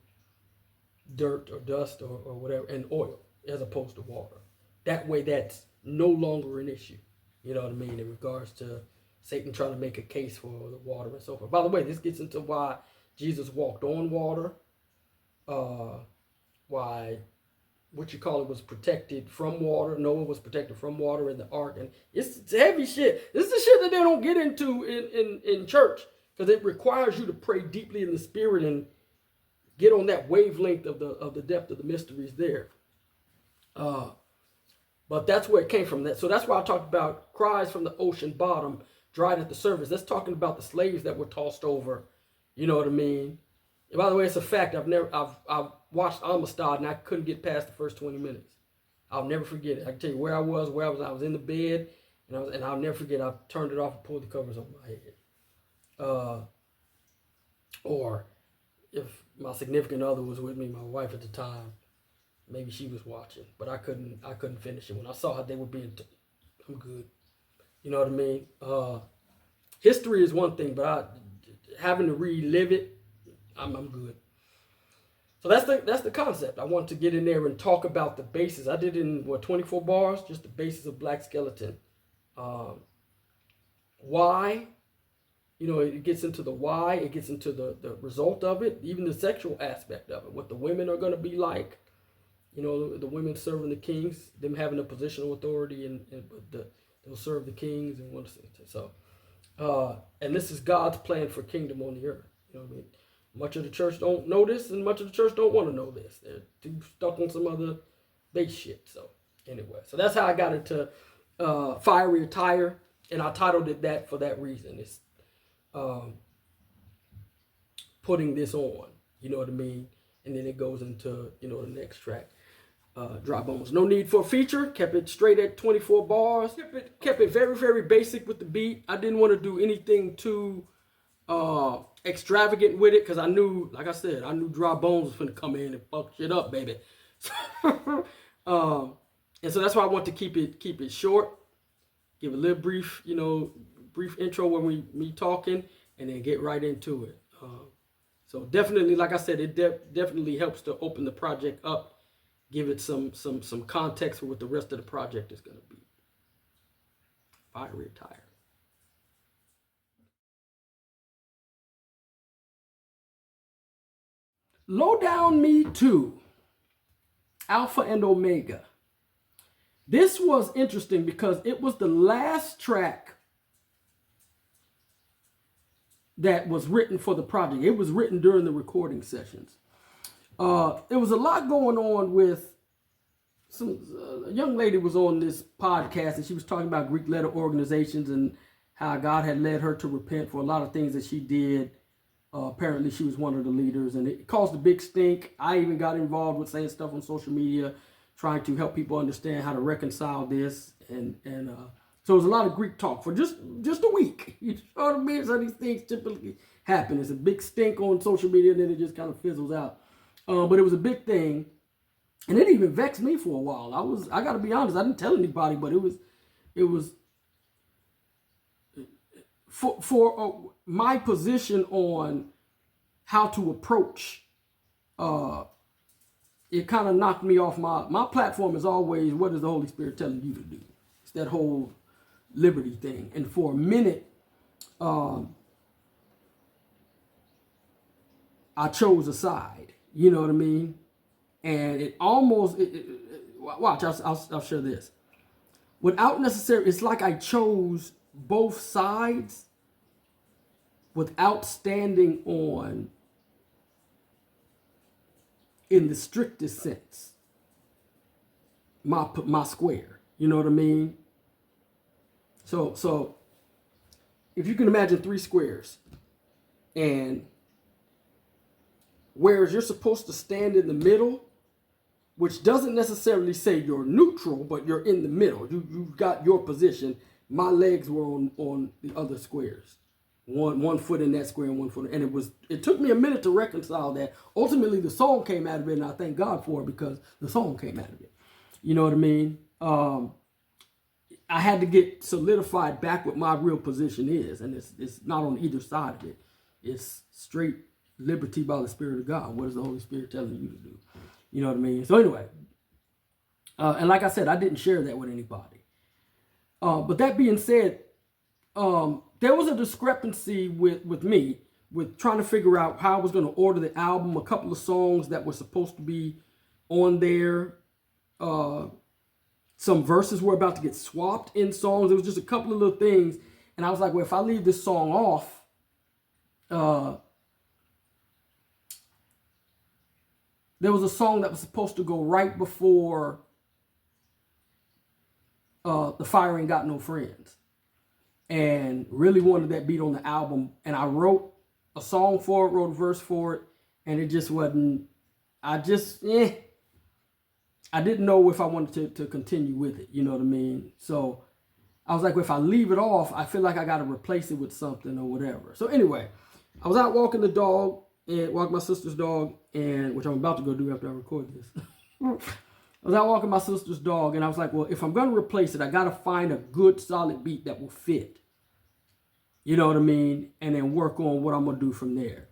dirt or dust or whatever, and oil as opposed to water. That way, that's no longer an issue. You know what I mean? In regards to Satan trying to make a case for the water and so forth. By the way, this gets into why Jesus walked on water, why was protected from water. Noah was protected from water in the ark, and it's heavy shit. This is the shit that they don't get into in church, because it requires you to pray deeply in the spirit and get on that wavelength of the depth of the mysteries there. But that's where it came from. So that's why I talked about cries from the ocean bottom dried at the surface. That's talking about the slaves that were tossed over. You know what I mean? And by the way, it's a fact. I've watched Amistad, and I couldn't get past the first 20 minutes. I'll never forget it. I can tell you where I was. I was in the bed, and I'll never forget. I turned it off and pulled the covers over my head. Or if my significant other was with me, my wife at the time, maybe she was watching, but I couldn't finish it. When I saw how they were being, I'm good. You know what I mean? History is one thing, but having to relive it, I'm good. So that's the concept. I want to get in there and talk about the basis. I did it in 24 bars, just the basis of Black Skeleton. Why? You know, it gets into the why. It gets into the result of it, even the sexual aspect of it. What the women are going to be like. You know, the women serving the kings, them having a position of authority, and they'll serve the kings and what. So, and this is God's plan for kingdom on the earth. You know what I mean? Much of the church don't know this, and much of the church don't want to know this. They're too stuck on some other base shit. So anyway, so that's how I got into Fiery Attire, and I titled it that for that reason. It's putting this on. You know what I mean? And then it goes into, you know, the next track. Dry Bones. No need for a feature. Kept it straight at 24 bars. Kept it very, very basic with the beat. I didn't want to do anything too extravagant with it, because I knew, like I said, I knew Dry Bones was going to come in and fuck shit up, baby. And so that's why I want to keep it short. Give a little brief intro when me talking, and then get right into it. So definitely, like I said, it definitely helps to open the project up. Give it some context for what the rest of the project is going to be. Fiery Attire. Low Down Me Too. Alpha and Omega. This was interesting because it was the last track that was written for the project. It was written during the recording sessions. There was a lot going on with a young lady was on this podcast, and she was talking about Greek letter organizations and how God had led her to repent for a lot of things that she did. Apparently she was one of the leaders, and it caused a big stink. I even got involved with saying stuff on social media, trying to help people understand how to reconcile this. And so it was a lot of Greek talk for just a week. You know what I mean? So these things typically happen. It's a big stink on social media, and then it just kind of fizzles out. But it was a big thing, and it even vexed me for a while. I got to be honest, I didn't tell anybody, but it was for my position on how to approach. It kind of knocked me off my platform is always, what is the Holy Spirit telling you to do? It's that whole liberty thing. And for a minute, I chose a side. You know what I mean? And it almost, watch, I'll share this. Without necessarily, it's like I chose both sides without standing on, in the strictest sense, my square. You know what I mean? So if you can imagine 3 squares, and whereas you're supposed to stand in the middle, which doesn't necessarily say you're neutral, but you're in the middle. You've got your position. My legs were on the other squares. One foot in that square and 1 foot, and it took me a minute to reconcile that. Ultimately, the song came out of it, and I thank God for it because the song came out of it. You know what I mean? I had to get solidified back what my real position is, and it's not on either side of it. It's straight liberty by the Spirit of God. What is the Holy Spirit telling you to do? You know what I mean? So anyway, and like I said, I didn't share that with anybody. But that being said, there was a discrepancy with me with trying to figure out how I was going to order the album. A couple of songs that were supposed to be on there. Some verses were about to get swapped in songs. It was just a couple of little things. And I was like, well, if I leave this song off, there was a song that was supposed to go right before The Fire Ain't Got No Friends. And really wanted that beat on the album. And I wrote a song for it, wrote a verse for it. And it just wasn't, I didn't know if I wanted to continue with it. You know what I mean? So I was like, well, if I leave it off, I feel like I got to replace it with something or whatever. So anyway, I was out walking the dog and walking my sister's dog, and which I'm about to go do after I record this. I was out walking my sister's dog, and I was like, well, if I'm going to replace it, I got to find a good solid beat that will fit. You know what I mean? And then work on what I'm going to do from there.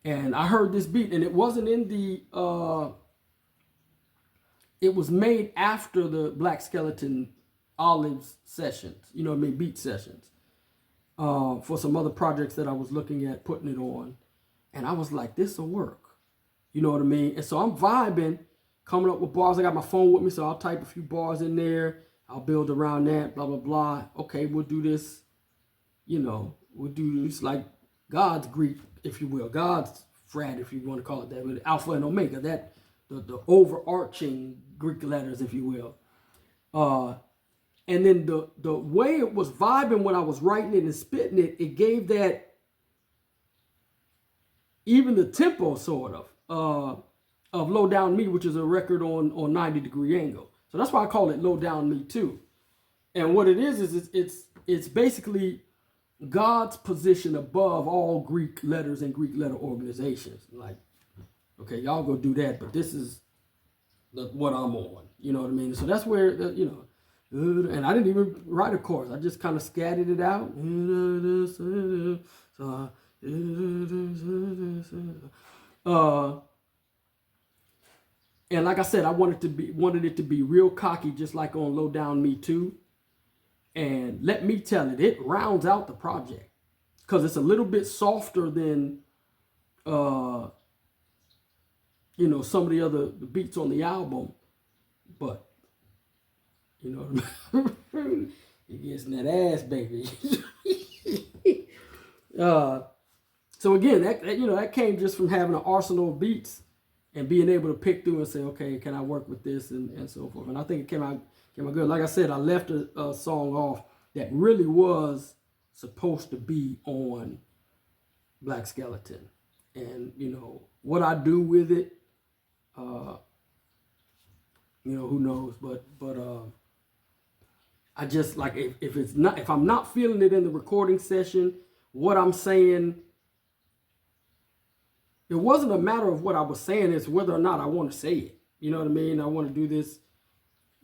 And I heard this beat, and it wasn't in the, it was made after the Black SkeleTen Olives sessions, you know what I mean, beat sessions, for some other projects that I was looking at putting it on. And I was like, this will work. You know what I mean? And so I'm vibing, coming up with bars. I got my phone with me, so I'll type a few bars in there. I'll build around that, blah, blah, blah. Okay, we'll do this, you know, we'll do this like God's Greek, if you will, God's frat, if you want to call it that, with Alpha and Omega, that the overarching Greek letters, if you will. And then the way it was vibing when I was writing it and spitting it, it gave that, even the tempo sort of Low Down Me, which is a record on 90 Degree Angle. So that's why I call it Low Down Me too. And what it is it's basically God's position above all Greek letters and Greek letter organizations. Like, okay, y'all go do that, but this is what I'm on. You know what I mean? So that's where, you know, and I didn't even write a chorus. I just kind of scattered it out. And like I said, I wanted it to be real cocky, just like on Low Down Me Too. And let me tell it rounds out the project because it's a little bit softer than, you know, some of the beats on the album, but you know what I mean? It gets in that ass, baby. So again, that came just from having an arsenal of beats and being able to pick through and say, okay, can I work with this and so forth. And I think it came out good. Like I said, I left a song off that really was supposed to be on Black SkeleTen. And, you know, what I do with it, you know, who knows, but I just like, if I'm not feeling it in the recording session, what I'm saying, it wasn't a matter of what I was saying, it's whether or not I want to say it. You know what I mean? I want to do this,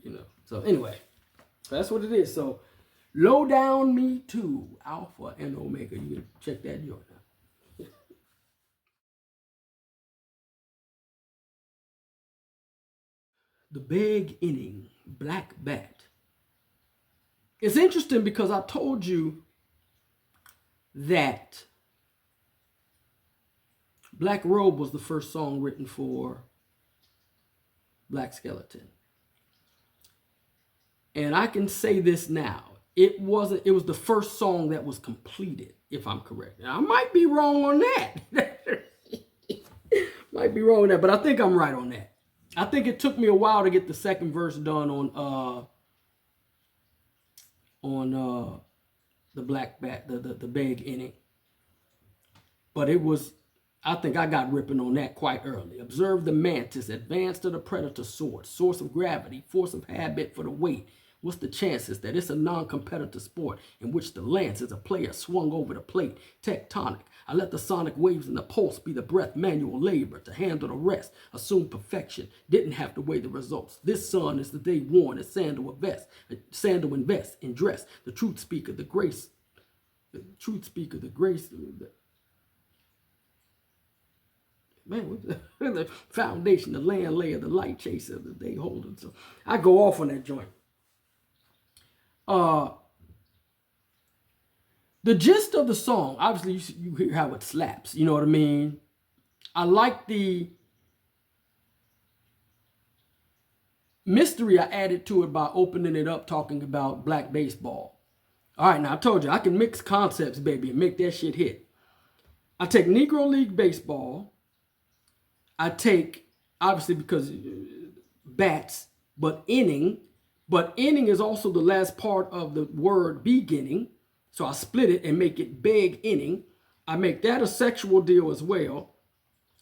you know. So anyway, that's what it is. So Low Down Me Too, Alpha and Omega. You can check that joint out. The Big Inning, Black Bat. It's interesting because I told you that Black Robe was the first song written for Black SkeleTen. And I can say this now. It was the first song that was completed, if I'm correct. Now, I might be wrong on that. Might be wrong on that, but I think I'm right on that. I think it took me a while to get the second verse done on the Black Bat, the Big Inning. But it was, I think I got ripping on that quite early. Observe the mantis, advance to the predator sword, source of gravity, force of habit for the weight. What's the chances that it's a non-competitive sport in which the lance is a player swung over the plate, tectonic? I let the sonic waves and the pulse be the breath, manual labor to handle the rest, assume perfection, didn't have to weigh the results. This sun is the day worn as sandal invest in dress, the truth speaker, the grace, man, the foundation, the land layer, the light chaser, the day holder. So I go off on that joint. The gist of the song, obviously you hear how it slaps, you know what I mean? I like the mystery I added to it by opening it up, talking about black baseball. All right, now I told you, I can mix concepts, baby, and make that shit hit. I take Negro League baseball. I take, obviously because bats, but inning is also the last part of the word beginning. So I split it and make it big inning. I make that a sexual deal as well,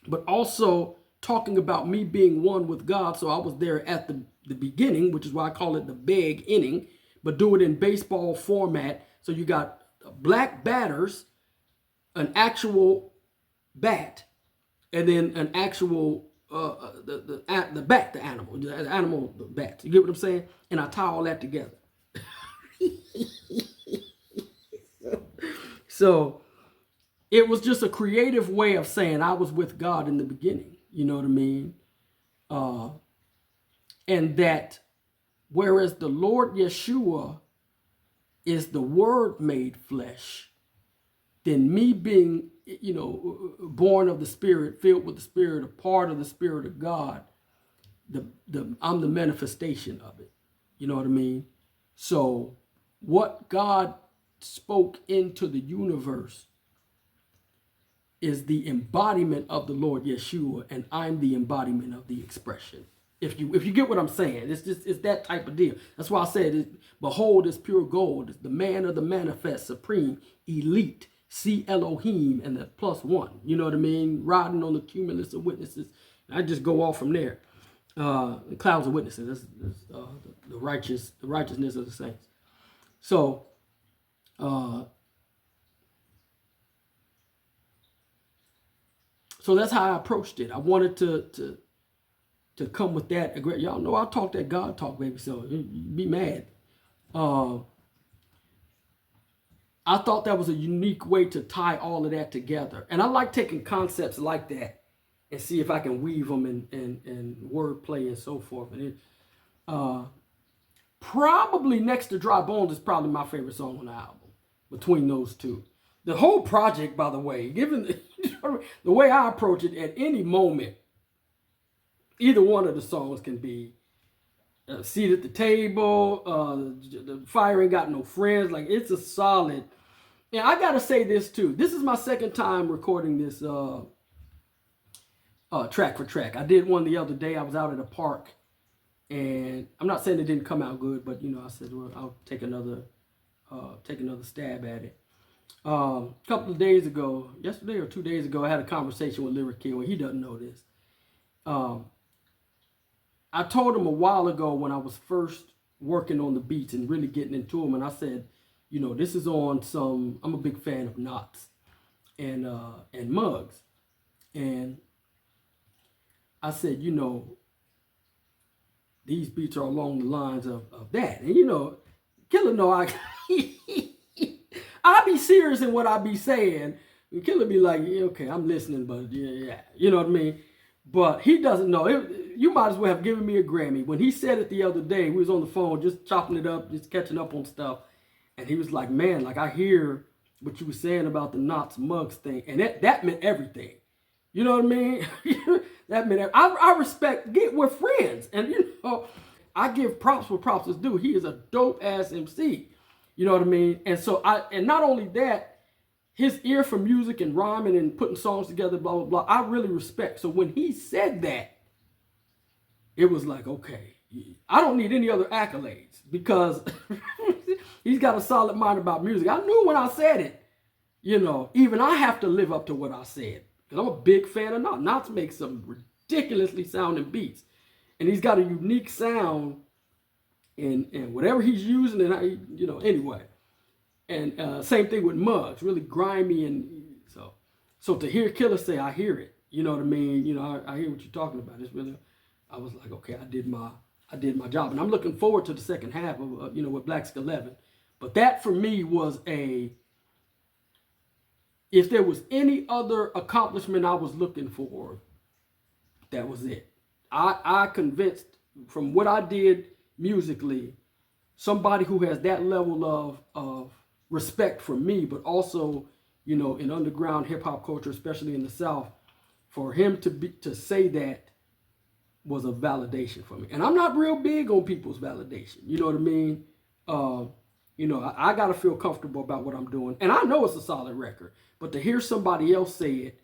but also talking about me being one with God. So I was there at the beginning, which is why I call it the big inning, but do it in baseball format. So you got black batters, an actual bat, and then an actual the bat, the animal, the bat. You get what I'm saying? And I tie all that together. So it was just a creative way of saying I was with God in the beginning. You know what I mean? And that whereas the Lord Yeshua is the Word made flesh, then me being, you know, born of the Spirit, filled with the Spirit, a part of the Spirit of God, I'm the manifestation of it. You know what I mean? So what God spoke into the universe is the embodiment of the Lord Yeshua, and I'm the embodiment of the expression. If you get what I'm saying, it's that type of deal. That's why I said, behold, it's pure gold. It's the man of the manifest, supreme, elite. See Elohim and the +1. You know what I mean? Riding on the cumulus of witnesses. I just go off from there. The clouds of witnesses. That's the righteousness of the saints. So so that's how I approached it. I wanted to come with that. Y'all know I talk that God talk, baby. So be mad. I thought that was a unique way to tie all of that together. And I like taking concepts like that and see if I can weave them in wordplay and so forth. And probably next to Dry Bones is probably my favorite song on the album, between those two. The whole project, by the way, given the way I approach it, at any moment, either one of the songs can be Seat at the Table, the Fire Ain't Got No Friends. Like, it's a solid. And I gotta say this too. This is my second time recording this track for track. I did one the other day. I was out at a park, and I'm not saying it didn't come out good, but you know, I said, well, I'll take another stab at it. A couple of days ago, yesterday or 2 days ago, I had a conversation with Lyric Kill, and he doesn't know this. I told him a while ago when I was first working on the beats and really getting into them, and I said, you know, this is on some, I'm a big fan of knots and mugs. And I said, you know, these beats are along the lines of that. And, you know, Killer know I be serious in what I be saying. And Killer be like, yeah, okay, I'm listening, but yeah, you know what I mean? But he doesn't know. You might as well have given me a Grammy. When he said it the other day, we was on the phone just chopping it up, just catching up on stuff. And he was like, man, like I hear what you were saying about the knots mugs thing. And that meant everything. You know what I mean? That meant I respect, we're friends. And, you know, I give props where props is due. He is a dope ass MC. You know what I mean? And so and not only that, his ear for music and rhyming and putting songs together, blah, blah, blah, I really respect. So when he said that, it was like, okay, I don't need any other accolades because he's got a solid mind about music. I knew when I said it, you know, even I have to live up to what I said. Because I'm a big fan of Knots. Knots makes some ridiculously sounding beats. And he's got a unique sound and whatever he's using, and anyway. And same thing with Muggs, really grimy, and so to hear Killer say, I hear it. You know what I mean? I hear what you're talking about. It's really, I was like, okay, I did my job, and I'm looking forward to the second half of with Black SkeleTen. But that for me was if there was any other accomplishment I was looking for, that was it. I convinced from what I did musically, somebody who has that level of respect for me, but also, in underground hip hop culture, especially in the South, for him to say that was a validation for me. And I'm not real big on people's validation. You know what I mean? I got to feel comfortable about what I'm doing. And I know it's a solid record, but to hear somebody else say it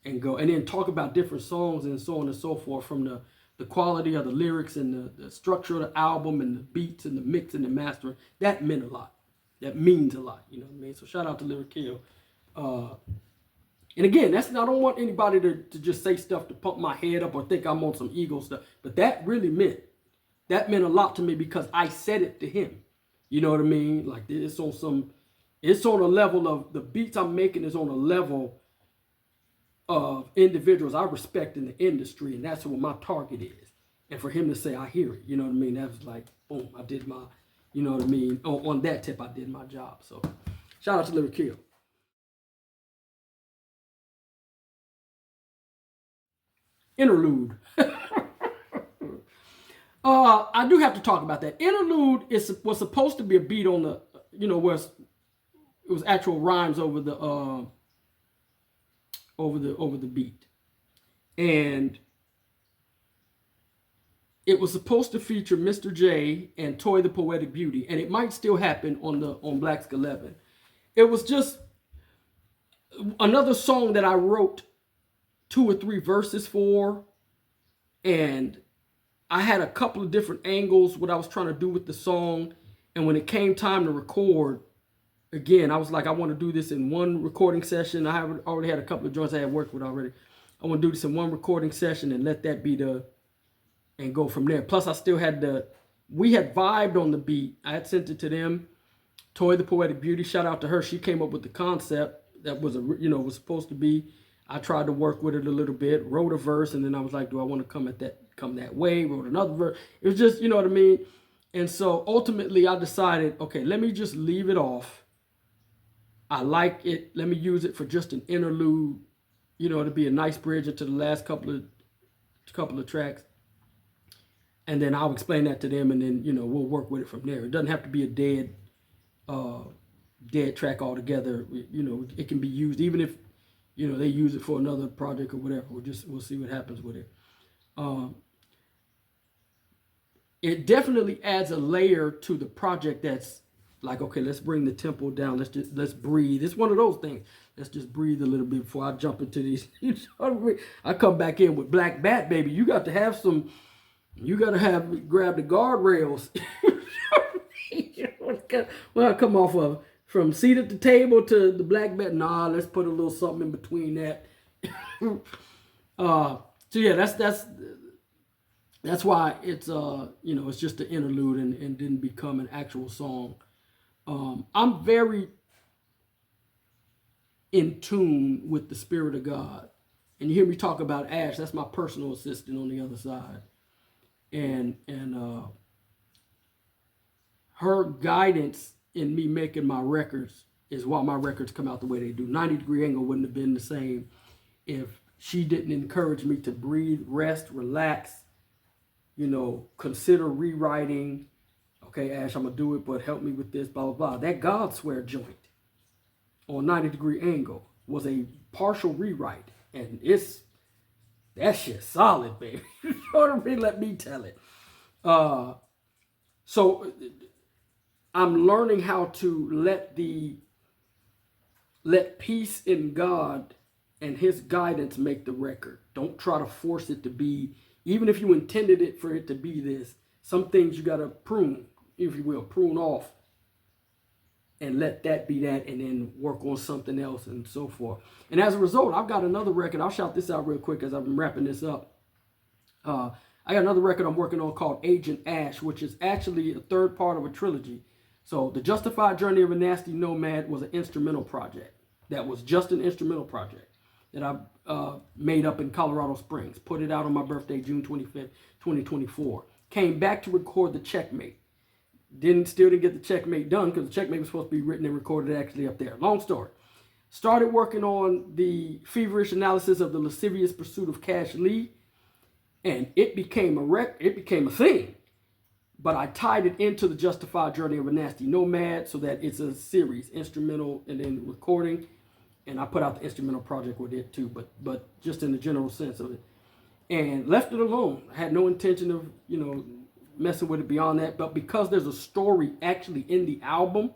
and then talk about different songs and so on and so forth, from the quality of the lyrics and the structure of the album and the beats and the mix and the mastering, that meant a lot. That means a lot. You know what I mean? So shout out to Lyric Kill. And again, I don't want anybody to just say stuff to pump my head up or think I'm on some ego stuff. But that really meant a lot to me because I said it to him. You know what I mean? Like it's on a level of the beats I'm making is on a level of individuals I respect in the industry, and that's what my target is. And for him to say, I hear it, you know what I mean? That was like, boom, I did my, you know what I mean? On that tip, I did my job. So shout out to Lyric Kill. Interlude. I do have to talk about that. Interlude was supposed to be a beat on the, where it was actual rhymes over the beat, and it was supposed to feature Mr. J and Toy the Poetic Beauty, and it might still happen on Black SkeleTen. It was just another song that I wrote 2 or 3 verses for, and I had a couple of different angles what I was trying to do with the song, and when it came time to record, again, I was like, I want to do this in one recording session. I already had a couple of joints I had worked with already. I want to do this in one recording session and let that be and go from there. Plus, I still had we had vibed on the beat. I had sent it to them. Toy the Poetic Beauty, shout out to her. She came up with the concept that was was supposed to be. I tried to work with it a little bit, wrote a verse, and then I was like, do I want to come that way? Wrote another verse. It was just, you know what I mean? And so ultimately I decided, okay, let me just leave it off. I like it. Let me use it for just an interlude, to be a nice bridge into the last couple of tracks. And then I'll explain that to them, and then, we'll work with it from there. It doesn't have to be a dead track altogether. It can be used, even if, they use it for another project or whatever. We'll see what happens with it. It definitely adds a layer to the project that's like, okay, let's bring the tempo down. Let's breathe. It's one of those things. Let's just breathe a little bit before I jump into these. I come back in with Black Bat, baby. You got to grab the guardrails. Well, I come off of from seat at the table to the Black Bat. Nah, let's put a little something in between that. So yeah, that's why it's it's just an interlude and didn't become an actual song. I'm very in tune with the Spirit of God. And you hear me talk about Ash, that's my personal assistant on the other side. And her guidance in me making my records is why my records come out the way they do. 90 Degree Angle wouldn't have been the same if she didn't encourage me to breathe, rest, relax, consider rewriting. Okay, Ash, I'm going to do it, but help me with this, blah, blah, blah. That God Swear joint on 90 Degree Angle was a partial rewrite. And that shit solid, baby. You know what I mean? Let me tell it. So I'm learning how to let peace in God and his guidance make the record. Don't try to force it to be, even if you intended it for it to be this, some things you got to prune, if you will, prune off and let that be that, and then work on something else and so forth. And as a result, I've got another record. I'll shout this out real quick as I'm wrapping this up. I I got another record I'm working on called Agent Ash, which is actually a third part of a trilogy. So the Justified Journey of a Nasty Nomad was an instrumental project. That was just an instrumental project that I made up in Colorado Springs. Put it out on my birthday, June 25th, 2024. Came back to record the Checkmate. Still didn't get the Checkmate done because the Checkmate was supposed to be written and recorded actually up there. Long story. Started working on the feverish analysis of the lascivious pursuit of Cash Lee, and it became a thing. But I tied it into the Justified Journey of a Nasty Nomad so that it's a series, instrumental and then recording. And I put out the instrumental project with it too, but just in the general sense of it. And left it alone. I had no intention of, messing with it beyond that. But because there's a story actually in the album,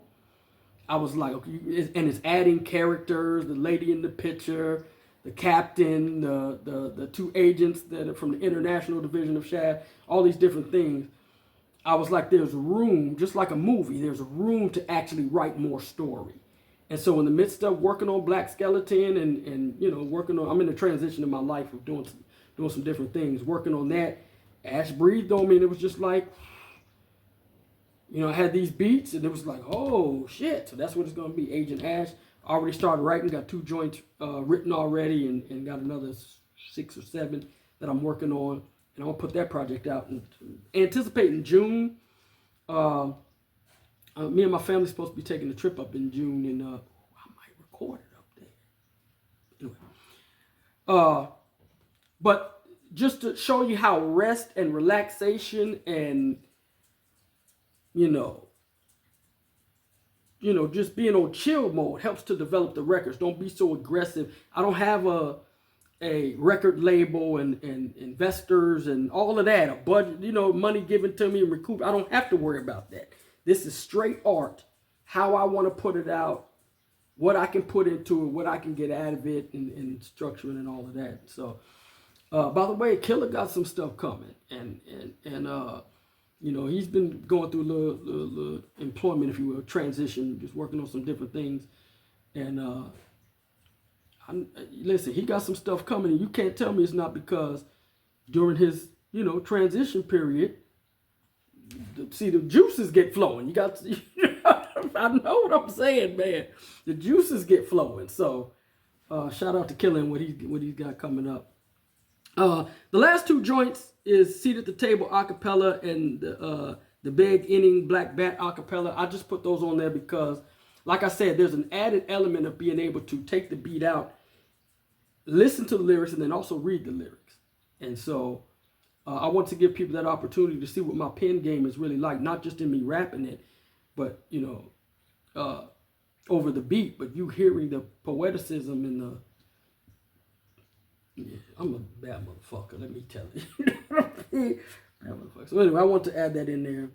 I was like, okay, and it's adding characters, the lady in the picture, the captain, the two agents that are from the International Division of Shaft, all these different things. I was like, there's room, just like a movie, there's room to actually write more story. And so in the midst of working on Black SkeleTen and working on, I'm in the transition in my life of doing some different things, working on that, Ash breathed on me, and it was just like, I had these beats, and it was like, oh, shit. So that's what it's going to be, Agent Ash. I already started writing, got 2 joints written already, and got another 6 or 7 that I'm working on. And I'll put that project out. And anticipating June. Me and my family's supposed to be taking a trip up in June, and I might record it up there. Anyway. But just to show you how rest and relaxation and just being on chill mode helps to develop the records. Don't be so aggressive. I don't have a record label and investors and all of that, a budget, money given to me and recoup. I don't have to worry about that. This is straight art, how I want to put it out, what I can put into it, what I can get out of it, and structuring and all of that. So, by the way, Killer got some stuff coming, and he's been going through a little employment, if you will, transition, just working on some different things. And listen, he got some stuff coming, and you can't tell me it's not because during his, transition period, the juices get flowing. You got, I know what I'm saying, man. The juices get flowing. So, shout out to Killer and what he's got coming up. The last 2 joints is Seat at the Table acapella and the Beg Inning Black Bat acapella. I just put those on there because, like I said, there's an added element of being able to take the beat out, listen to the lyrics, and then also read the lyrics. And so I want to give people that opportunity to see what my pen game is really like, not just in me rapping it, but, over the beat, but you hearing the poeticism and the... Yeah, I'm a bad motherfucker, let me tell you. So anyway, I want to add that in there.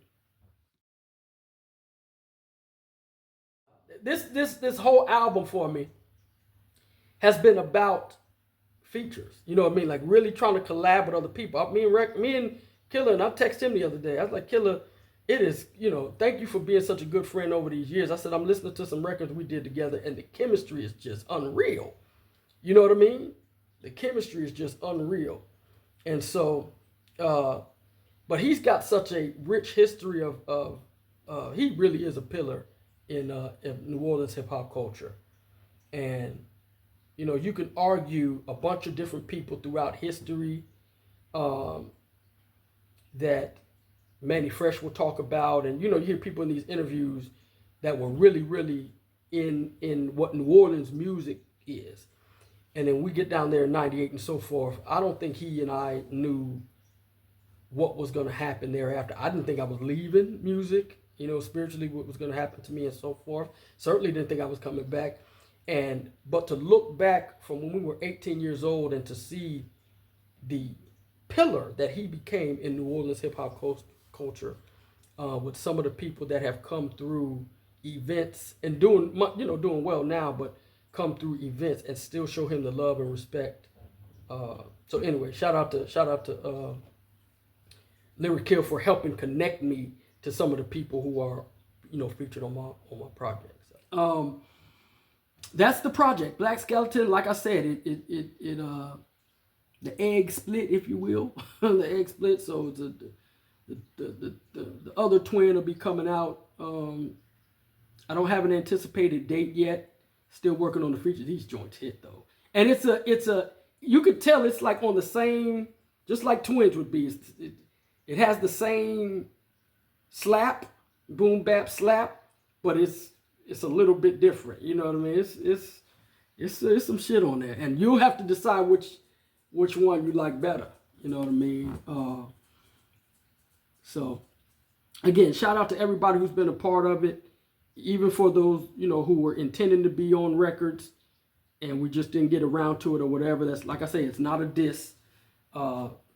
This whole album for me has been about features. You know what I mean? Like really trying to collab with other people. Me and Killer, and I texted him the other day. I was like, Killer, it is, thank you for being such a good friend over these years. I said, I'm listening to some records we did together, and the chemistry is just unreal. You know what I mean? The chemistry is just unreal. And so, but he's got such a rich history of he really is a pillar in New Orleans hip hop culture. And, you can argue a bunch of different people throughout history that Manny Fresh will talk about. And, you hear people in these interviews that were really, really in what New Orleans music is. And then we get down there in 98 and so forth. I don't think he and I knew what was going to happen thereafter. I didn't think I was leaving music, spiritually what was going to happen to me and so forth. Certainly didn't think I was coming back. But to look back from when we were 18 years old and to see the pillar that he became in New Orleans hip hop culture with some of the people that have come through events and doing well now, but come through events and still show him the love and respect. So anyway, shout out to Lyric Kill for helping connect me to some of the people who are, featured on my projects. That's the project, Black SkeleTen. Like I said, the egg split, if you will, the egg split. So the other twin will be coming out. I don't have an anticipated date yet. Still working on the features. These joints hit though, and it's a you could tell it's like on the same, just like twins would be. It has the same slap, boom bap slap, but it's a little bit different. You know what I mean? It's some shit on there, and you'll have to decide which one you like better. You know what I mean? So again, shout out to everybody who's been a part of it, even for those, you know, who were intending to be on records and we just didn't get around to it or whatever. That's, like I say, it's not a diss.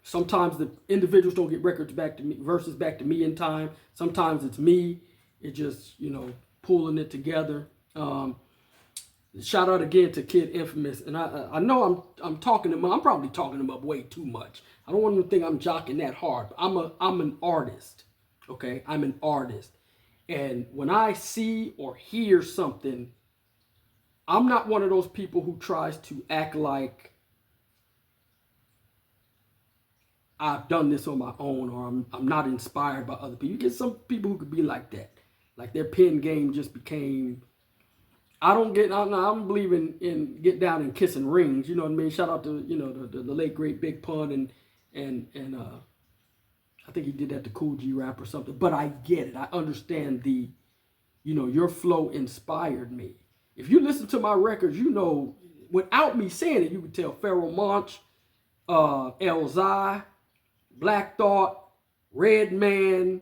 Sometimes the individuals don't get records back to me, verses back to me in time. Sometimes it's me. It just, you know, pulling it together. Shout out again to Kid Infamous. And I know I'm talking him up. I'm probably talking him up way too much. I don't want him to think I'm jocking that hard. But I'm an artist. Okay? I'm an artist. And when I see or hear something, I'm not one of those people who tries to act like I've done this on my own, or I'm not inspired by other people. You get some people who could be like that. Like their pen game just became, I don't believe in get down and kissing rings. You know what I mean? Shout out to, you know, the late great Big Pun and I think he did that to Cool G Rap or something. But I get it. I understand the, you know, your flow inspired me. If you listen to my records, you know, without me saying it, you could tell Pharoah Monch, Elzai, Black Thought, Redman,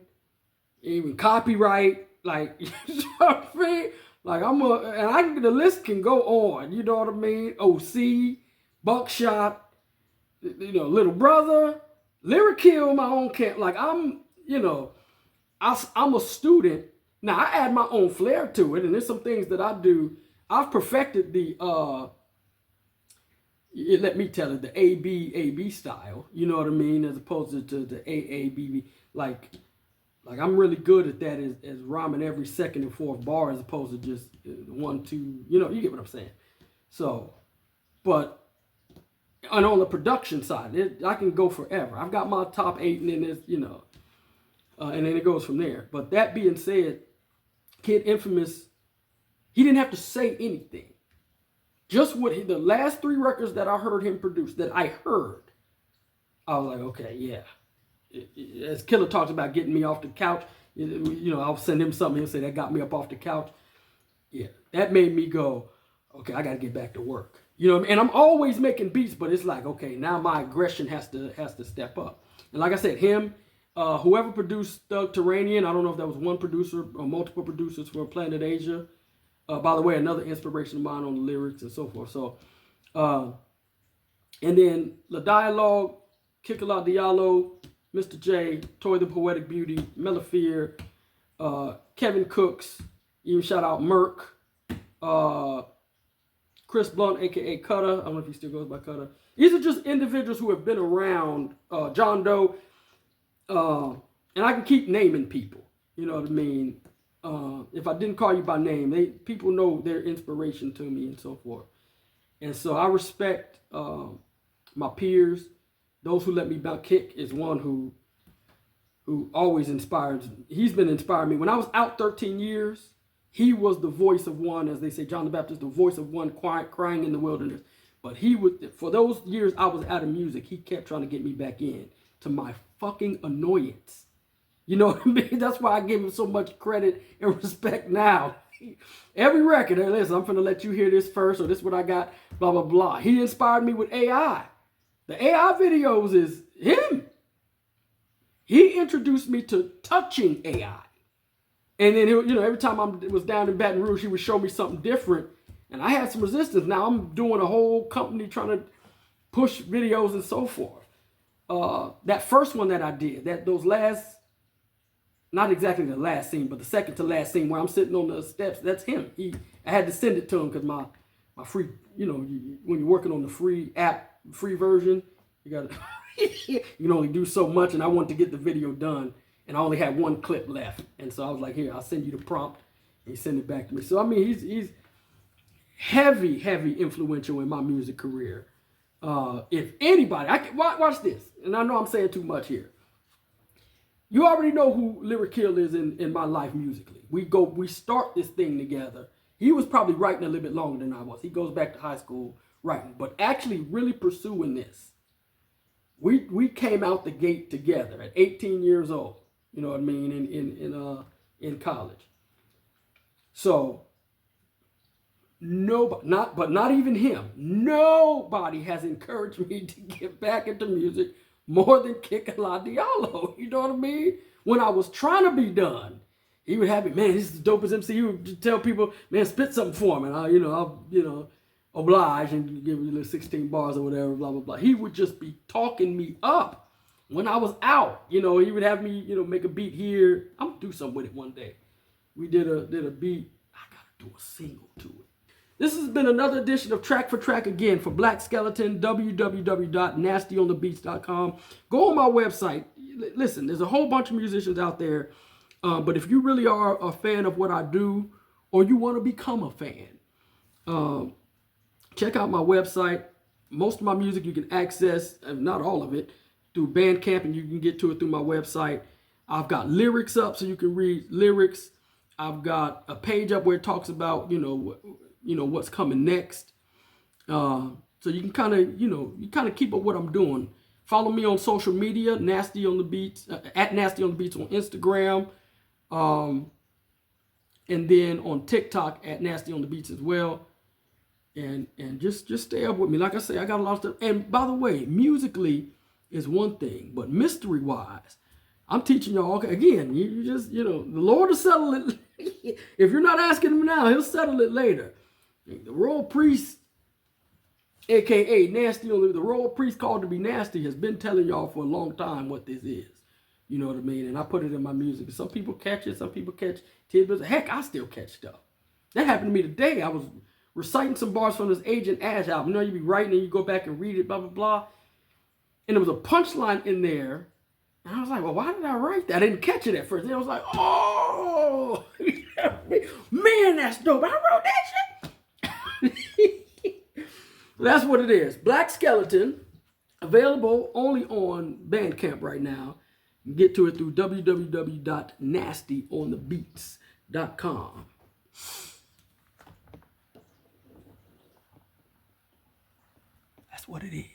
even Copyright, like, you know what I mean? Like, the list can go on, you know what I mean? OC, Buckshot, you know, Little Brother, Lyric Kill, my own camp. Like, I'm a student. Now, I add my own flair to it, and there's some things that I do. I've perfected the, let me tell it, the A-B style, you know what I mean, as opposed to the A-A-B-B. Like I'm really good at that as rhyming every second and fourth bar as opposed to just 1, 2, you know, you get what I'm saying. So, but, and on the production side, I can go forever. I've got my top 8 and then there's, you know, and then it goes from there. But that being said, Kid Infamous, he didn't have to say anything. Just what the last 3 records that I heard him produce, that I heard, I was like, okay, yeah. As Killer talks about getting me off the couch, you know, I'll send him something, he'll say that got me up off the couch. Yeah, that made me go, okay, I got to get back to work. You know, and I'm always making beats, but it's like, okay, now my aggression has to step up. And like I said, him, whoever produced Thug Terranian, I don't know if that was one producer or multiple producers for Planet Asia. By the way, another inspiration of mine on the lyrics and so forth. So, and then La Dialogue, Kikala Diallo, Mr. J, Toy the Poetic Beauty, Melafear, Kevin Cooks, even shout out Merc, Chris Blunt, aka Cutter. I don't know if he still goes by Cutter. These are just individuals who have been around. John Doe, and I can keep naming people. You know what I mean? If I didn't call you by name, people know their inspiration to me and so forth. And so I respect my peers. Those who let me kick is one who always inspires. He's been inspiring me. When I was out 13 years, he was the voice of one, as they say, John the Baptist, the voice of one crying in the wilderness. But he would, for those years I was out of music, he kept trying to get me back in, to my fucking annoyance. You know what I mean? That's why I give him so much credit and respect now. Every record, hey, listen, I'm finna let you hear this first, or this is what I got, blah, blah, blah. He inspired me with AI. The AI videos is him. He introduced me to touching AI. And then, you know, every time I was down in Baton Rouge, he would show me something different. And I had some resistance. Now I'm doing a whole company trying to push videos and so forth. That first one that I did, those last, not exactly the last scene, but the second to last scene where I'm sitting on the steps, that's him. I had to send it to him because my free, you know, when you're working on the free app, free version, you got to, you can only do so much. And I wanted to get the video done. And I only had one clip left. And so I was like, here, I'll send you the prompt. And he sent it back to me. So, I mean, he's heavy influential in my music career. If anybody, watch this, and I know I'm saying too much here. You already know who Lyric Hill is in my life musically. We start this thing together. He was probably writing a little bit longer than I was. He goes back to high school writing, but actually really pursuing this. We came out the gate together at 18 years old. You know what I mean? In college. So nobody, not even him. Nobody has encouraged me to get back into music more than Kikala Diallo. You know what I mean? When I was trying to be done, he would have me, man, this is the dopest MC. He would just tell people, man, spit something for me. And I'll oblige and give you 16 bars or whatever, blah, blah, blah. He would just be talking me up when I was out. He would have me, make a beat here. I'm gonna do something with it one day. We did a beat. I gotta do a single to it. This has been another edition of Track for Track again for Black SkeleTen, www.NastyOnTheBeats.com. Go on my website. Listen, there's a whole bunch of musicians out there, but if you really are a fan of what I do, or you want to become a fan, check out my website. Most of my music you can access, not all of it, through Bandcamp, and you can get to it through my website. I've got lyrics up so you can read lyrics. I've got a page up where it talks about, what's coming next. So you can kind of keep up what I'm doing. Follow me on social media, NastyOnTheBeats, at NastyOnTheBeats on Instagram. And then on TikTok at NastyOnTheBeats as well. And just stay up with me. Like I say, I got a lot of stuff. And by the way, musically is one thing, but mystery-wise, I'm teaching y'all. Okay, again, you just, the Lord will settle it. If you're not asking him now, he'll settle it later. The royal priest, a.k.a. the royal priest called to be nasty, has been telling y'all for a long time what this is. You know what I mean? And I put it in my music. Some people catch it. Some people catch tidbits. Heck, I still catch stuff. That happened to me today. I was reciting some bars from this Agent Ash album. You be writing and you go back and read it, blah, blah, blah. And there was a punchline in there. And I was like, well, why did I write that? I didn't catch it at first. And I was like, oh, man, that's dope. I wrote that shit. That's what it is. Black SkeleTen, available only on Bandcamp right now. You can get to it through www.NastyOnTheBeats.com. That's what it is.